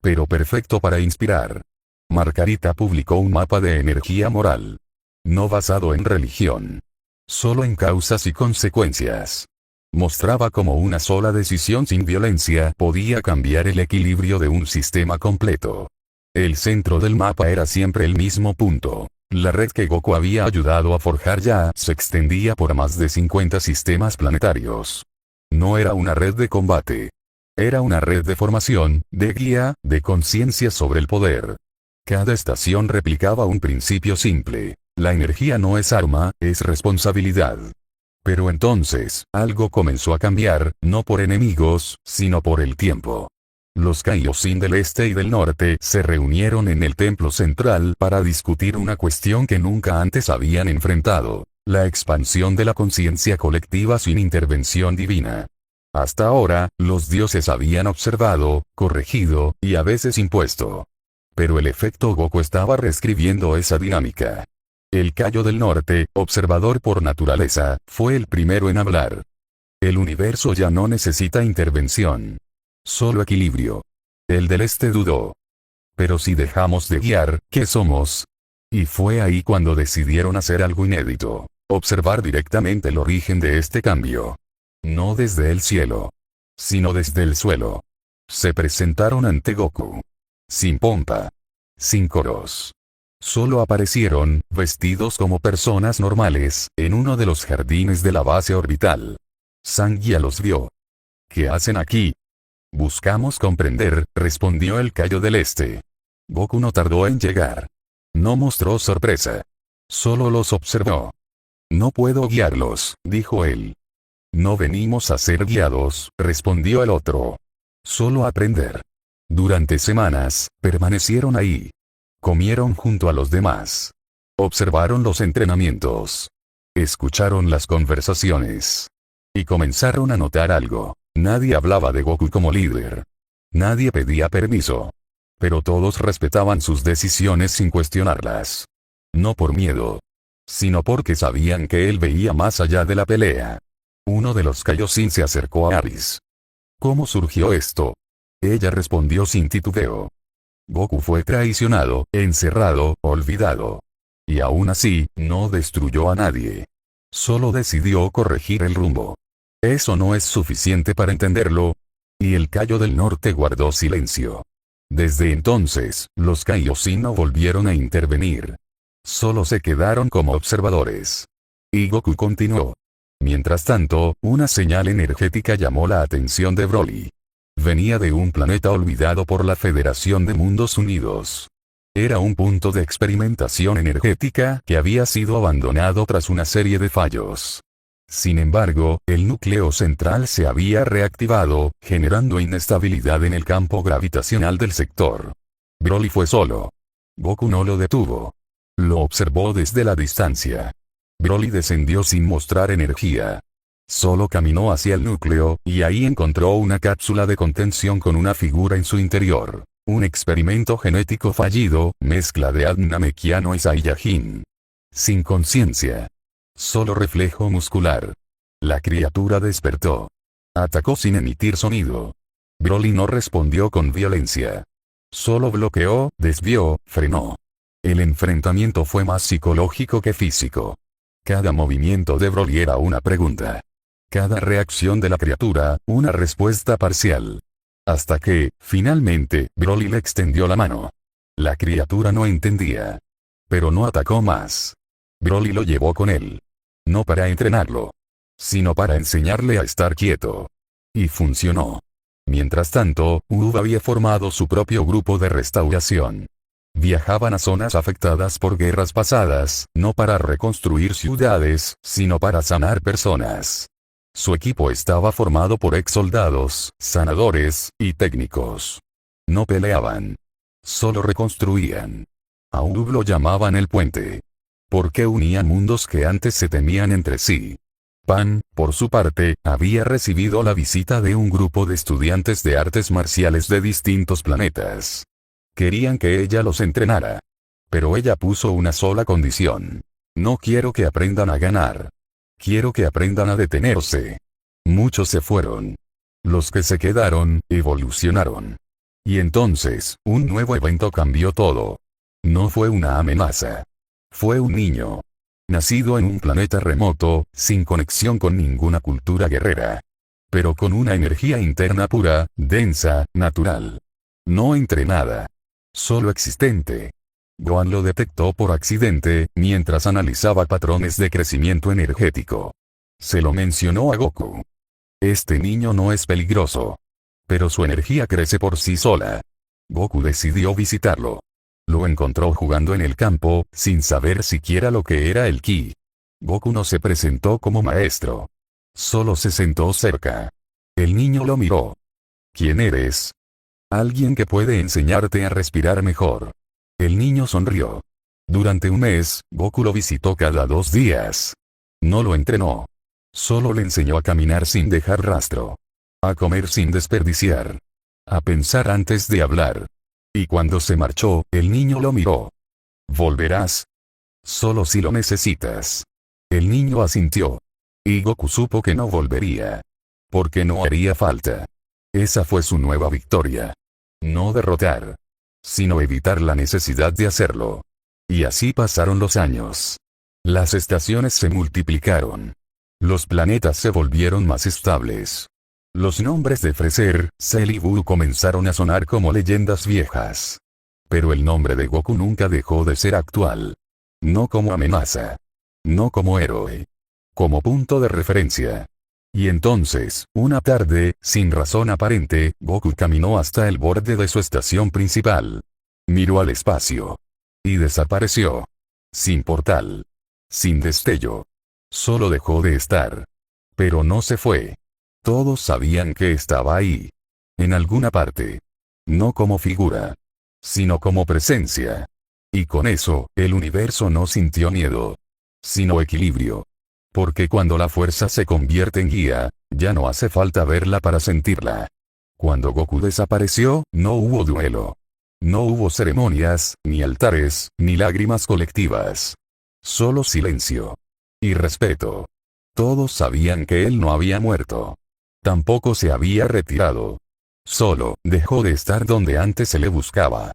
S1: Pero perfecto para inspirar. Margarita publicó un mapa de energía moral. No basado en religión. Solo en causas y consecuencias. Mostraba cómo una sola decisión sin violencia podía cambiar el equilibrio de un sistema completo. El centro del mapa era siempre el mismo punto. La red que Goku había ayudado a forjar ya se extendía por más de 50 sistemas planetarios. No era una red de combate. Era una red de formación, de guía, de conciencia sobre el poder. Cada estación replicaba un principio simple. La energía no es arma, es responsabilidad. Pero entonces, algo comenzó a cambiar, no por enemigos, sino por el tiempo. Los Kaioshin del este y del norte se reunieron en el templo central para discutir una cuestión que nunca antes habían enfrentado: la expansión de la conciencia colectiva sin intervención divina. Hasta ahora, los dioses habían observado, corregido, y a veces impuesto. Pero el efecto Goku estaba reescribiendo esa dinámica. El Kaio del norte, observador por naturaleza, fue el primero en hablar. El universo ya no necesita intervención. Solo equilibrio. El del este dudó. Pero si dejamos de guiar, ¿qué somos? Y fue ahí cuando decidieron hacer algo inédito: observar directamente el origen de este cambio. No desde el cielo, sino desde el suelo. Se presentaron ante Goku. Sin pompa. Sin coros. Solo aparecieron, vestidos como personas normales, en uno de los jardines de la base orbital. Sangia los vio. ¿Qué hacen aquí? Buscamos comprender, respondió el Kaio del este. Goku no tardó en llegar. No mostró sorpresa. Solo los observó. No puedo guiarlos, dijo él. No venimos a ser guiados, respondió el otro. Solo a aprender. Durante semanas, permanecieron ahí. Comieron junto a los demás. Observaron los entrenamientos. Escucharon las conversaciones. Y comenzaron a notar algo. Nadie hablaba de Goku como líder. Nadie pedía permiso. Pero todos respetaban sus decisiones sin cuestionarlas. No por miedo, sino porque sabían que él veía más allá de la pelea. Uno de los Kaioshin se acercó a Aris. ¿Cómo surgió esto? Ella respondió sin titubeo. Goku fue traicionado, encerrado, olvidado. Y aún así, no destruyó a nadie. Solo decidió corregir el rumbo. ¿Eso no es suficiente para entenderlo? Y el Kaio del norte guardó silencio. Desde entonces, los Kaioshin no volvieron a intervenir. Solo se quedaron como observadores. Y Goku continuó. Mientras tanto, una señal energética llamó la atención de Broly. Venía de un planeta olvidado por la Federación de Mundos Unidos. Era un punto de experimentación energética que había sido abandonado tras una serie de fallos. Sin embargo, el núcleo central se había reactivado, generando inestabilidad en el campo gravitacional del sector. Broly fue solo. Goku no lo detuvo. Lo observó desde la distancia. Broly descendió sin mostrar energía. Solo caminó hacia el núcleo, y ahí encontró una cápsula de contención con una figura en su interior. Un experimento genético fallido, mezcla de Namekiano y Saiyajin. Sin conciencia. Solo reflejo muscular. La criatura despertó. Atacó sin emitir sonido. Broly no respondió con violencia. Solo bloqueó, desvió, frenó. El enfrentamiento fue más psicológico que físico. Cada movimiento de Broly era una pregunta. Cada reacción de la criatura, una respuesta parcial. Hasta que, finalmente, Broly le extendió la mano. La criatura no entendía. Pero no atacó más. Broly lo llevó con él. No para entrenarlo, sino para enseñarle a estar quieto. Y funcionó. Mientras tanto, Uub había formado su propio grupo de restauración. Viajaban a zonas afectadas por guerras pasadas, no para reconstruir ciudades, sino para sanar personas. Su equipo estaba formado por ex-soldados, sanadores, y técnicos. No peleaban. Solo reconstruían. A Uub lo llamaban el puente. Porque unía mundos que antes se temían entre sí. Pan, por su parte, había recibido la visita de un grupo de estudiantes de artes marciales de distintos planetas. Querían que ella los entrenara. Pero ella puso una sola condición. No quiero que aprendan a ganar. Quiero que aprendan a detenerse. Muchos se fueron. Los que se quedaron, evolucionaron. Y entonces, un nuevo evento cambió todo. No fue una amenaza. Fue un niño. Nacido en un planeta remoto, sin conexión con ninguna cultura guerrera. Pero con una energía interna pura, densa, natural. No entrenada. Solo existente. Gohan lo detectó por accidente, mientras analizaba patrones de crecimiento energético. Se lo mencionó a Goku. Este niño no es peligroso. Pero su energía crece por sí sola. Goku decidió visitarlo. Lo encontró jugando en el campo, sin saber siquiera lo que era el ki. Goku no se presentó como maestro. Solo se sentó cerca. El niño lo miró. ¿Quién eres? Alguien que puede enseñarte a respirar mejor. El niño sonrió. Durante un mes, Goku lo visitó cada 2 días. No lo entrenó. Solo le enseñó a caminar sin dejar rastro. A comer sin desperdiciar. A pensar antes de hablar. Y cuando se marchó, el niño lo miró. ¿Volverás? Solo si lo necesitas. El niño asintió. Y Goku supo que no volvería. Porque no haría falta. Esa fue su nueva victoria. No derrotar. Sino evitar la necesidad de hacerlo. Y así pasaron los años. Las estaciones se multiplicaron. Los planetas se volvieron más estables. Los nombres de Freezer, Cell y Buu comenzaron a sonar como leyendas viejas. Pero el nombre de Goku nunca dejó de ser actual. No como amenaza. No como héroe. Como punto de referencia. Y entonces, una tarde, sin razón aparente, Goku caminó hasta el borde de su estación principal. Miró al espacio. Y desapareció. Sin portal. Sin destello. Solo dejó de estar. Pero no se fue. Todos sabían que estaba ahí. En alguna parte. No como figura. Sino como presencia. Y con eso, el universo no sintió miedo. Sino equilibrio. Porque cuando la fuerza se convierte en guía, ya no hace falta verla para sentirla. Cuando Goku desapareció, no hubo duelo. No hubo ceremonias, ni altares, ni lágrimas colectivas. Solo silencio. Y respeto. Todos sabían que él no había muerto. Tampoco se había retirado. Solo, dejó de estar donde antes se le buscaba.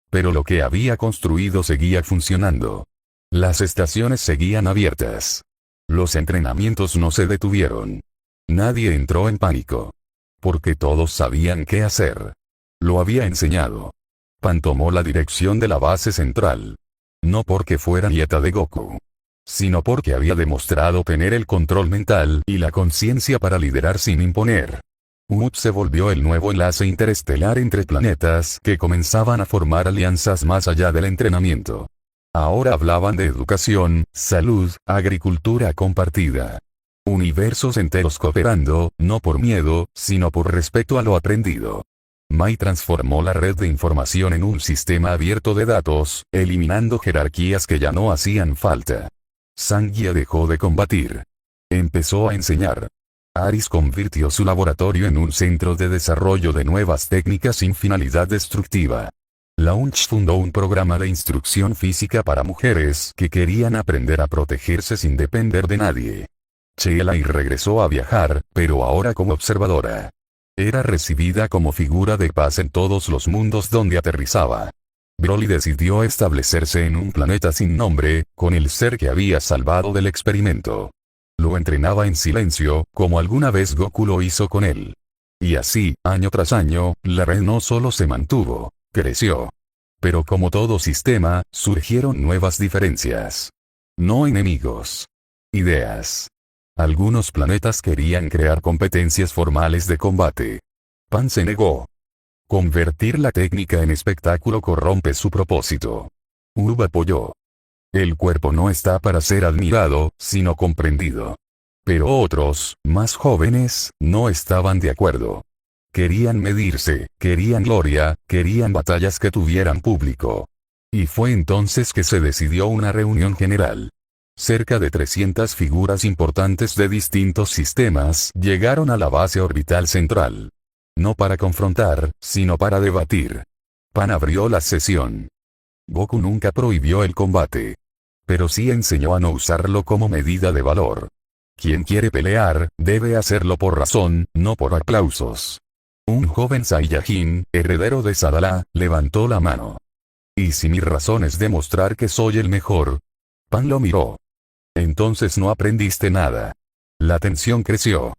S1: Pero lo que había construido seguía funcionando. Las estaciones seguían abiertas. Los entrenamientos no se detuvieron. Nadie entró en pánico. Porque todos sabían qué hacer. Lo había enseñado. Pan tomó la dirección de la base central. No porque fuera nieta de Goku. Sino porque había demostrado tener el control mental y la conciencia para liderar sin imponer. Up se volvió el nuevo enlace interestelar entre planetas que comenzaban a formar alianzas más allá del entrenamiento. Ahora hablaban de educación, salud, agricultura compartida. Universos enteros cooperando, no por miedo, sino por respeto a lo aprendido. Mai transformó la red de información en un sistema abierto de datos, eliminando jerarquías que ya no hacían falta. Sangia dejó de combatir. Empezó a enseñar. Aris convirtió su laboratorio en un centro de desarrollo de nuevas técnicas sin finalidad destructiva. Launch fundó un programa de instrucción física para mujeres que querían aprender a protegerse sin depender de nadie. Cheelai regresó a viajar, pero ahora como observadora. Era recibida como figura de paz en todos los mundos donde aterrizaba. Broly decidió establecerse en un planeta sin nombre, con el ser que había salvado del experimento. Lo entrenaba en silencio, como alguna vez Goku lo hizo con él. Y así, año tras año, la red no solo se mantuvo, creció. Pero como todo sistema, surgieron nuevas diferencias. No enemigos. Ideas. Algunos planetas querían crear competencias formales de combate. Pan se negó. Convertir la técnica en espectáculo corrompe su propósito. Ub apoyó. El cuerpo no está para ser admirado, sino comprendido. Pero otros, más jóvenes, no estaban de acuerdo. Querían medirse, querían gloria, querían batallas que tuvieran público. Y fue entonces que se decidió una reunión general. Cerca de 300 figuras importantes de distintos sistemas llegaron a la base orbital central. No para confrontar, sino para debatir. Pan abrió la sesión. Goku nunca prohibió el combate. Pero sí enseñó a no usarlo como medida de valor. Quien quiere pelear, debe hacerlo por razón, no por aplausos. Un joven Saiyajin, heredero de Sadala, levantó la mano. ¿Y si mi razón es demostrar que soy el mejor? Pan lo miró. Entonces no aprendiste nada. La tensión creció.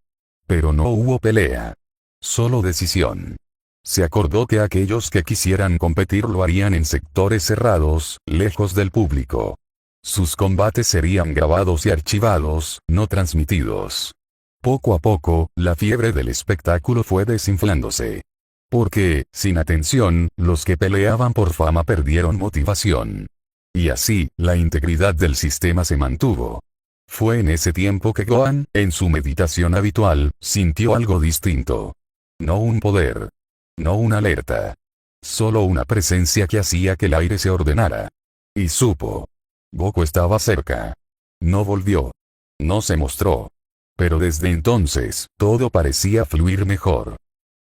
S1: Pero no hubo pelea. Solo decisión. Se acordó que aquellos que quisieran competir lo harían en sectores cerrados, lejos del público. Sus combates serían grabados y archivados, no transmitidos. Poco a poco, la fiebre del espectáculo fue desinflándose. Porque, sin atención, los que peleaban por fama perdieron motivación. Y así, la integridad del sistema se mantuvo. Fue en ese tiempo que Gohan, en su meditación habitual, sintió algo distinto. No un poder. No una alerta. Solo una presencia que hacía que el aire se ordenara. Y supo. Goku estaba cerca. No volvió. No se mostró. Pero desde entonces, todo parecía fluir mejor.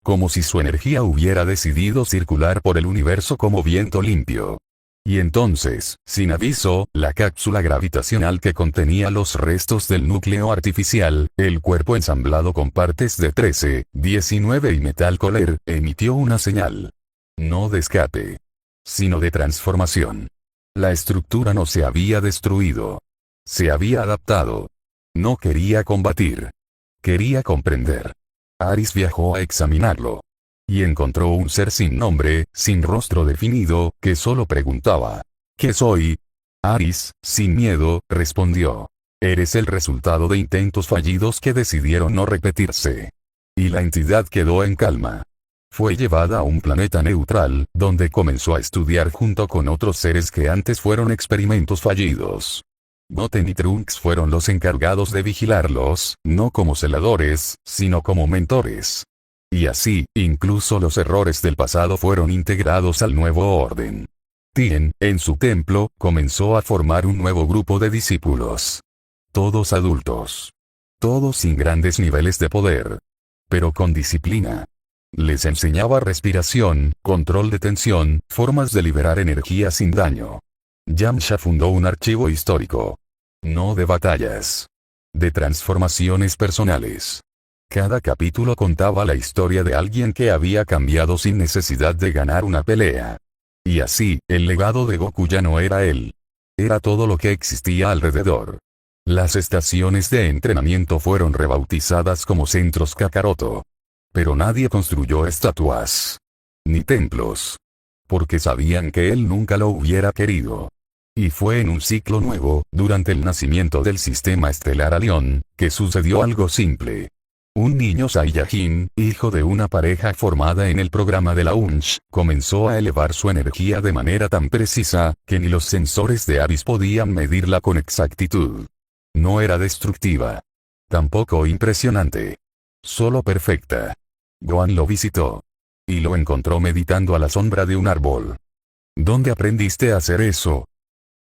S1: Como si su energía hubiera decidido circular por el universo como viento limpio. Y entonces, sin aviso, la cápsula gravitacional que contenía los restos del núcleo artificial, el cuerpo ensamblado con partes de 13, 19 y metal coler, emitió una señal. No de escape. Sino de transformación. La estructura no se había destruido. Se había adaptado. No quería combatir. Quería comprender. Aris viajó a examinarlo. Y encontró un ser sin nombre, sin rostro definido, que solo preguntaba: ¿qué soy? Aris, sin miedo, respondió: eres el resultado de intentos fallidos que decidieron no repetirse. Y la entidad quedó en calma. Fue llevada a un planeta neutral, donde comenzó a estudiar junto con otros seres que antes fueron experimentos fallidos. Goten y Trunks fueron los encargados de vigilarlos, no como celadores, sino como mentores. Y así, incluso los errores del pasado fueron integrados al nuevo orden. Tien, en su templo, comenzó a formar un nuevo grupo de discípulos. Todos adultos. Todos sin grandes niveles de poder. Pero con disciplina. Les enseñaba respiración, control de tensión, formas de liberar energía sin daño. Yamcha fundó un archivo histórico. No de batallas. De transformaciones personales. Cada capítulo contaba la historia de alguien que había cambiado sin necesidad de ganar una pelea. Y así, el legado de Goku ya no era él. Era todo lo que existía alrededor. Las estaciones de entrenamiento fueron rebautizadas como centros Kakaroto. Pero nadie construyó estatuas. Ni templos. Porque sabían que él nunca lo hubiera querido. Y fue en un ciclo nuevo, durante el nacimiento del sistema estelar Alión, que sucedió algo simple. Un niño Saiyajin, hijo de una pareja formada en el programa de la UNSH, comenzó a elevar su energía de manera tan precisa, que ni los sensores de Abyss podían medirla con exactitud. No era destructiva. Tampoco impresionante. Solo perfecta. Gohan lo visitó. Y lo encontró meditando a la sombra de un árbol. ¿Dónde aprendiste a hacer eso?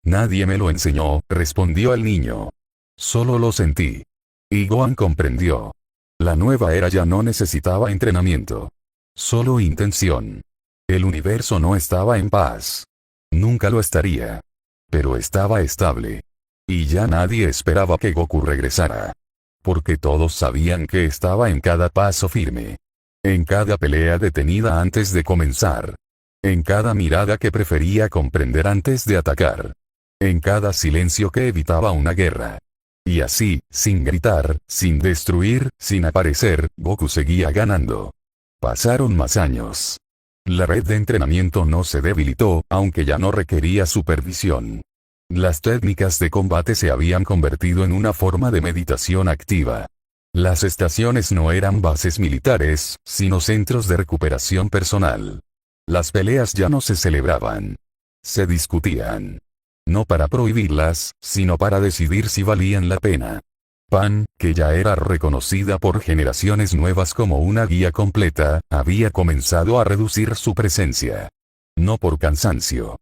S1: Nadie me lo enseñó, respondió el niño. Solo lo sentí. Y Gohan comprendió. La nueva era ya no necesitaba entrenamiento. Solo intención. El universo no estaba en paz. Nunca lo estaría. Pero estaba estable. Y ya nadie esperaba que Goku regresara. Porque todos sabían que estaba en cada paso firme. En cada pelea detenida antes de comenzar. En cada mirada que prefería comprender antes de atacar. En cada silencio que evitaba una guerra. Y así, sin gritar, sin destruir, sin aparecer, Goku seguía ganando. Pasaron más años. La red de entrenamiento no se debilitó, aunque ya no requería supervisión. Las técnicas de combate se habían convertido en una forma de meditación activa. Las estaciones no eran bases militares, sino centros de recuperación personal. Las peleas ya no se celebraban. Se discutían. No para prohibirlas, sino para decidir si valían la pena. Pan, que ya era reconocida por generaciones nuevas como una guía completa, había comenzado a reducir su presencia. No por cansancio.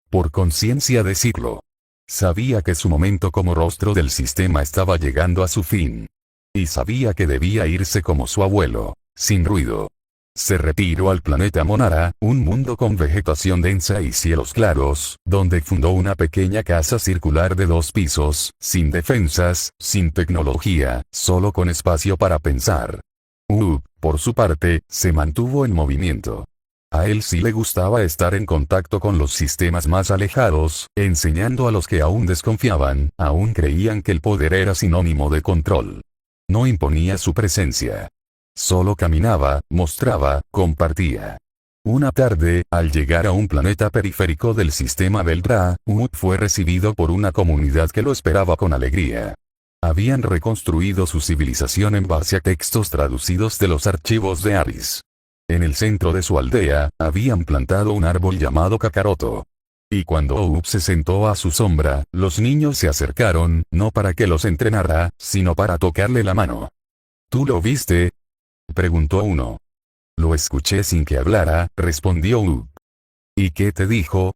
S1: Por conciencia de ciclo. Sabía que su momento como rostro del sistema estaba llegando a su fin. Y sabía que debía irse como su abuelo, sin ruido. Se retiró al planeta Monara, un mundo con vegetación densa y cielos claros, donde fundó una pequeña casa circular de 2 pisos, sin defensas, sin tecnología, solo con espacio para pensar. Por su parte, se mantuvo en movimiento. A él sí le gustaba estar en contacto con los sistemas más alejados, enseñando a los que aún desconfiaban, aún creían que el poder era sinónimo de control. No imponía su presencia. Solo caminaba, mostraba, compartía. Una tarde, al llegar a un planeta periférico del sistema Beldra, Umut fue recibido por una comunidad que lo esperaba con alegría. Habían reconstruido su civilización en base a textos traducidos de los archivos de Abyss. En el centro de su aldea, habían plantado un árbol llamado Kakaroto. Y cuando Up se sentó a su sombra, los niños se acercaron, no para que los entrenara, sino para tocarle la mano. ¿Tú lo viste?, preguntó uno. Lo escuché sin que hablara, respondió Up. ¿Y qué te dijo?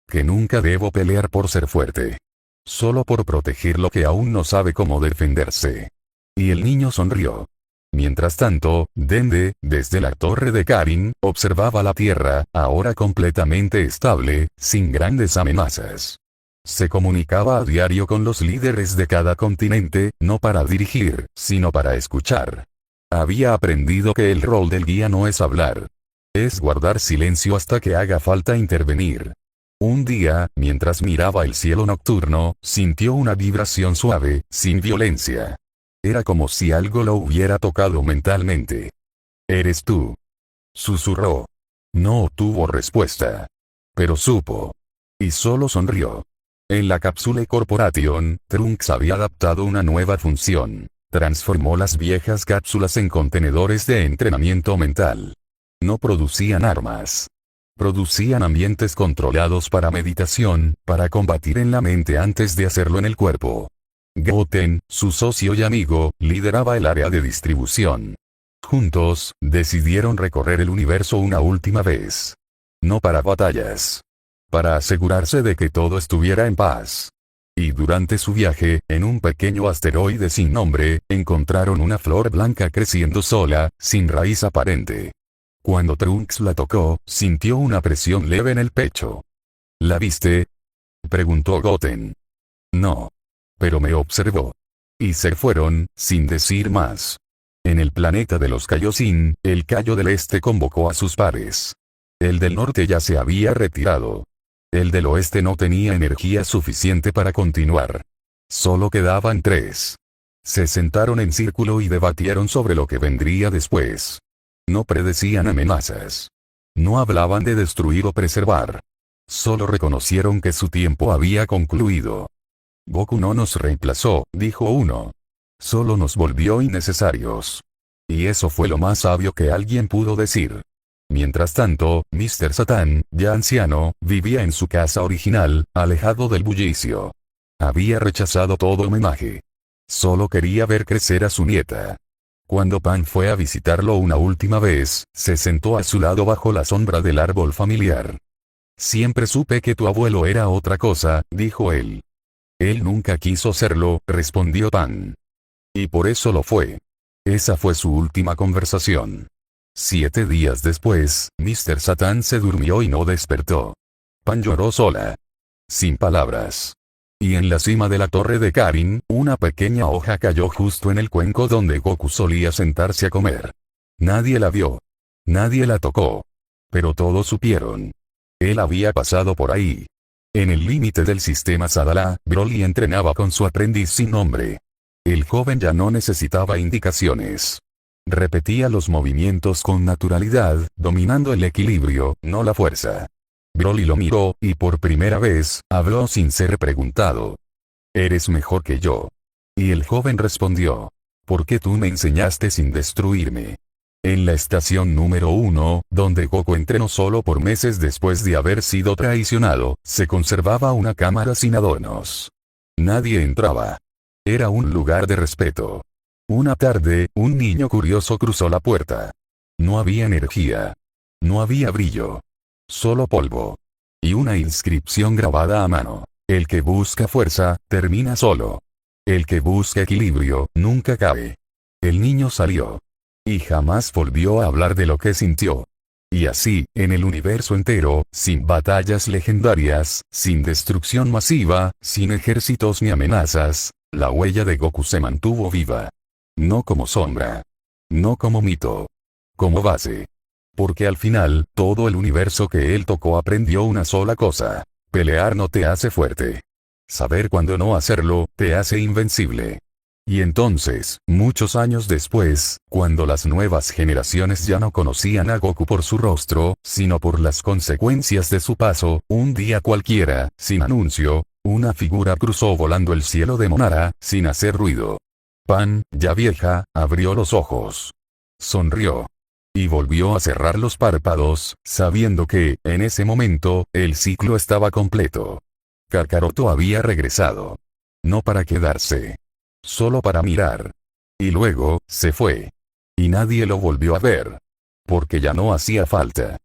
S1: Que nunca debo pelear por ser fuerte. Solo por proteger lo que aún no sabe cómo defenderse. Y el niño sonrió. Mientras tanto, Dende, desde la torre de Karin, observaba la Tierra, ahora completamente estable, sin grandes amenazas. Se comunicaba a diario con los líderes de cada continente, no para dirigir, sino para escuchar. Había aprendido que el rol del guía no es hablar. Es guardar silencio hasta que haga falta intervenir. Un día, mientras miraba el cielo nocturno, sintió una vibración suave, sin violencia. Era como si algo lo hubiera tocado mentalmente. «¿Eres tú?», susurró. No obtuvo respuesta. Pero supo. Y solo sonrió. En la Capsule Corporation, Trunks había adaptado una nueva función. Transformó las viejas cápsulas en contenedores de entrenamiento mental. No producían armas. Producían ambientes controlados para meditación, para combatir en la mente antes de hacerlo en el cuerpo. Goten, su socio y amigo, lideraba el área de distribución. Juntos, decidieron recorrer el universo una última vez. No para batallas. Para asegurarse de que todo estuviera en paz. Y durante su viaje, en un pequeño asteroide sin nombre, encontraron una flor blanca creciendo sola, sin raíz aparente. Cuando Trunks la tocó, sintió una presión leve en el pecho. ¿La viste?, preguntó Goten. No. Pero me observó. Y se fueron, sin decir más. En el planeta de los Kaioshin, el Kaio del Este convocó a sus pares. El del norte ya se había retirado. El del oeste no tenía energía suficiente para continuar. Solo quedaban 3. Se sentaron en círculo y debatieron sobre lo que vendría después. No predecían amenazas. No hablaban de destruir o preservar. Solo reconocieron que su tiempo había concluido. Goku no nos reemplazó, dijo uno. Solo nos volvió innecesarios. Y eso fue lo más sabio que alguien pudo decir. Mientras tanto, Mr. Satan, ya anciano, vivía en su casa original, alejado del bullicio. Había rechazado todo homenaje. Solo quería ver crecer a su nieta. Cuando Pan fue a visitarlo una última vez, se sentó a su lado bajo la sombra del árbol familiar. Siempre supe que tu abuelo era otra cosa, dijo él. Él nunca quiso serlo, respondió Pan. Y por eso lo fue. Esa fue su última conversación. 7 días después, Mr. Satan se durmió y no despertó. Pan lloró sola. Sin palabras. Y en la cima de la torre de Karin, una pequeña hoja cayó justo en el cuenco donde Goku solía sentarse a comer. Nadie la vio. Nadie la tocó. Pero todos supieron. Él había pasado por ahí. En el límite del sistema Sadala, Broly entrenaba con su aprendiz sin nombre. El joven ya no necesitaba indicaciones. Repetía los movimientos con naturalidad, dominando el equilibrio, no la fuerza. Broly lo miró, y por primera vez, habló sin ser preguntado. «Eres mejor que yo». Y el joven respondió. «Porque tú me enseñaste sin destruirme». En la estación número 1, donde Goku entrenó solo por meses después de haber sido traicionado, se conservaba una cámara sin adornos. Nadie entraba. Era un lugar de respeto. Una tarde, un niño curioso cruzó la puerta. No había energía. No había brillo. Solo polvo. Y una inscripción grabada a mano. El que busca fuerza, termina solo. El que busca equilibrio, nunca cae. El niño salió. Y jamás volvió a hablar de lo que sintió. Y así, en el universo entero, sin batallas legendarias, sin destrucción masiva, sin ejércitos ni amenazas, la huella de Goku se mantuvo viva. No como sombra. No como mito. Como base. Porque al final, todo el universo que él tocó aprendió una sola cosa. Pelear no te hace fuerte. Saber cuándo no hacerlo, te hace invencible. Y entonces, muchos años después, cuando las nuevas generaciones ya no conocían a Goku por su rostro, sino por las consecuencias de su paso, un día cualquiera, sin anuncio, una figura cruzó volando el cielo de Monara, sin hacer ruido. Pan, ya vieja, abrió los ojos. Sonrió. Y volvió a cerrar los párpados, sabiendo que, en ese momento, el ciclo estaba completo. Kakaroto había regresado. No para quedarse. Solo para mirar. Y luego, se fue. Y nadie lo volvió a ver. Porque ya no hacía falta.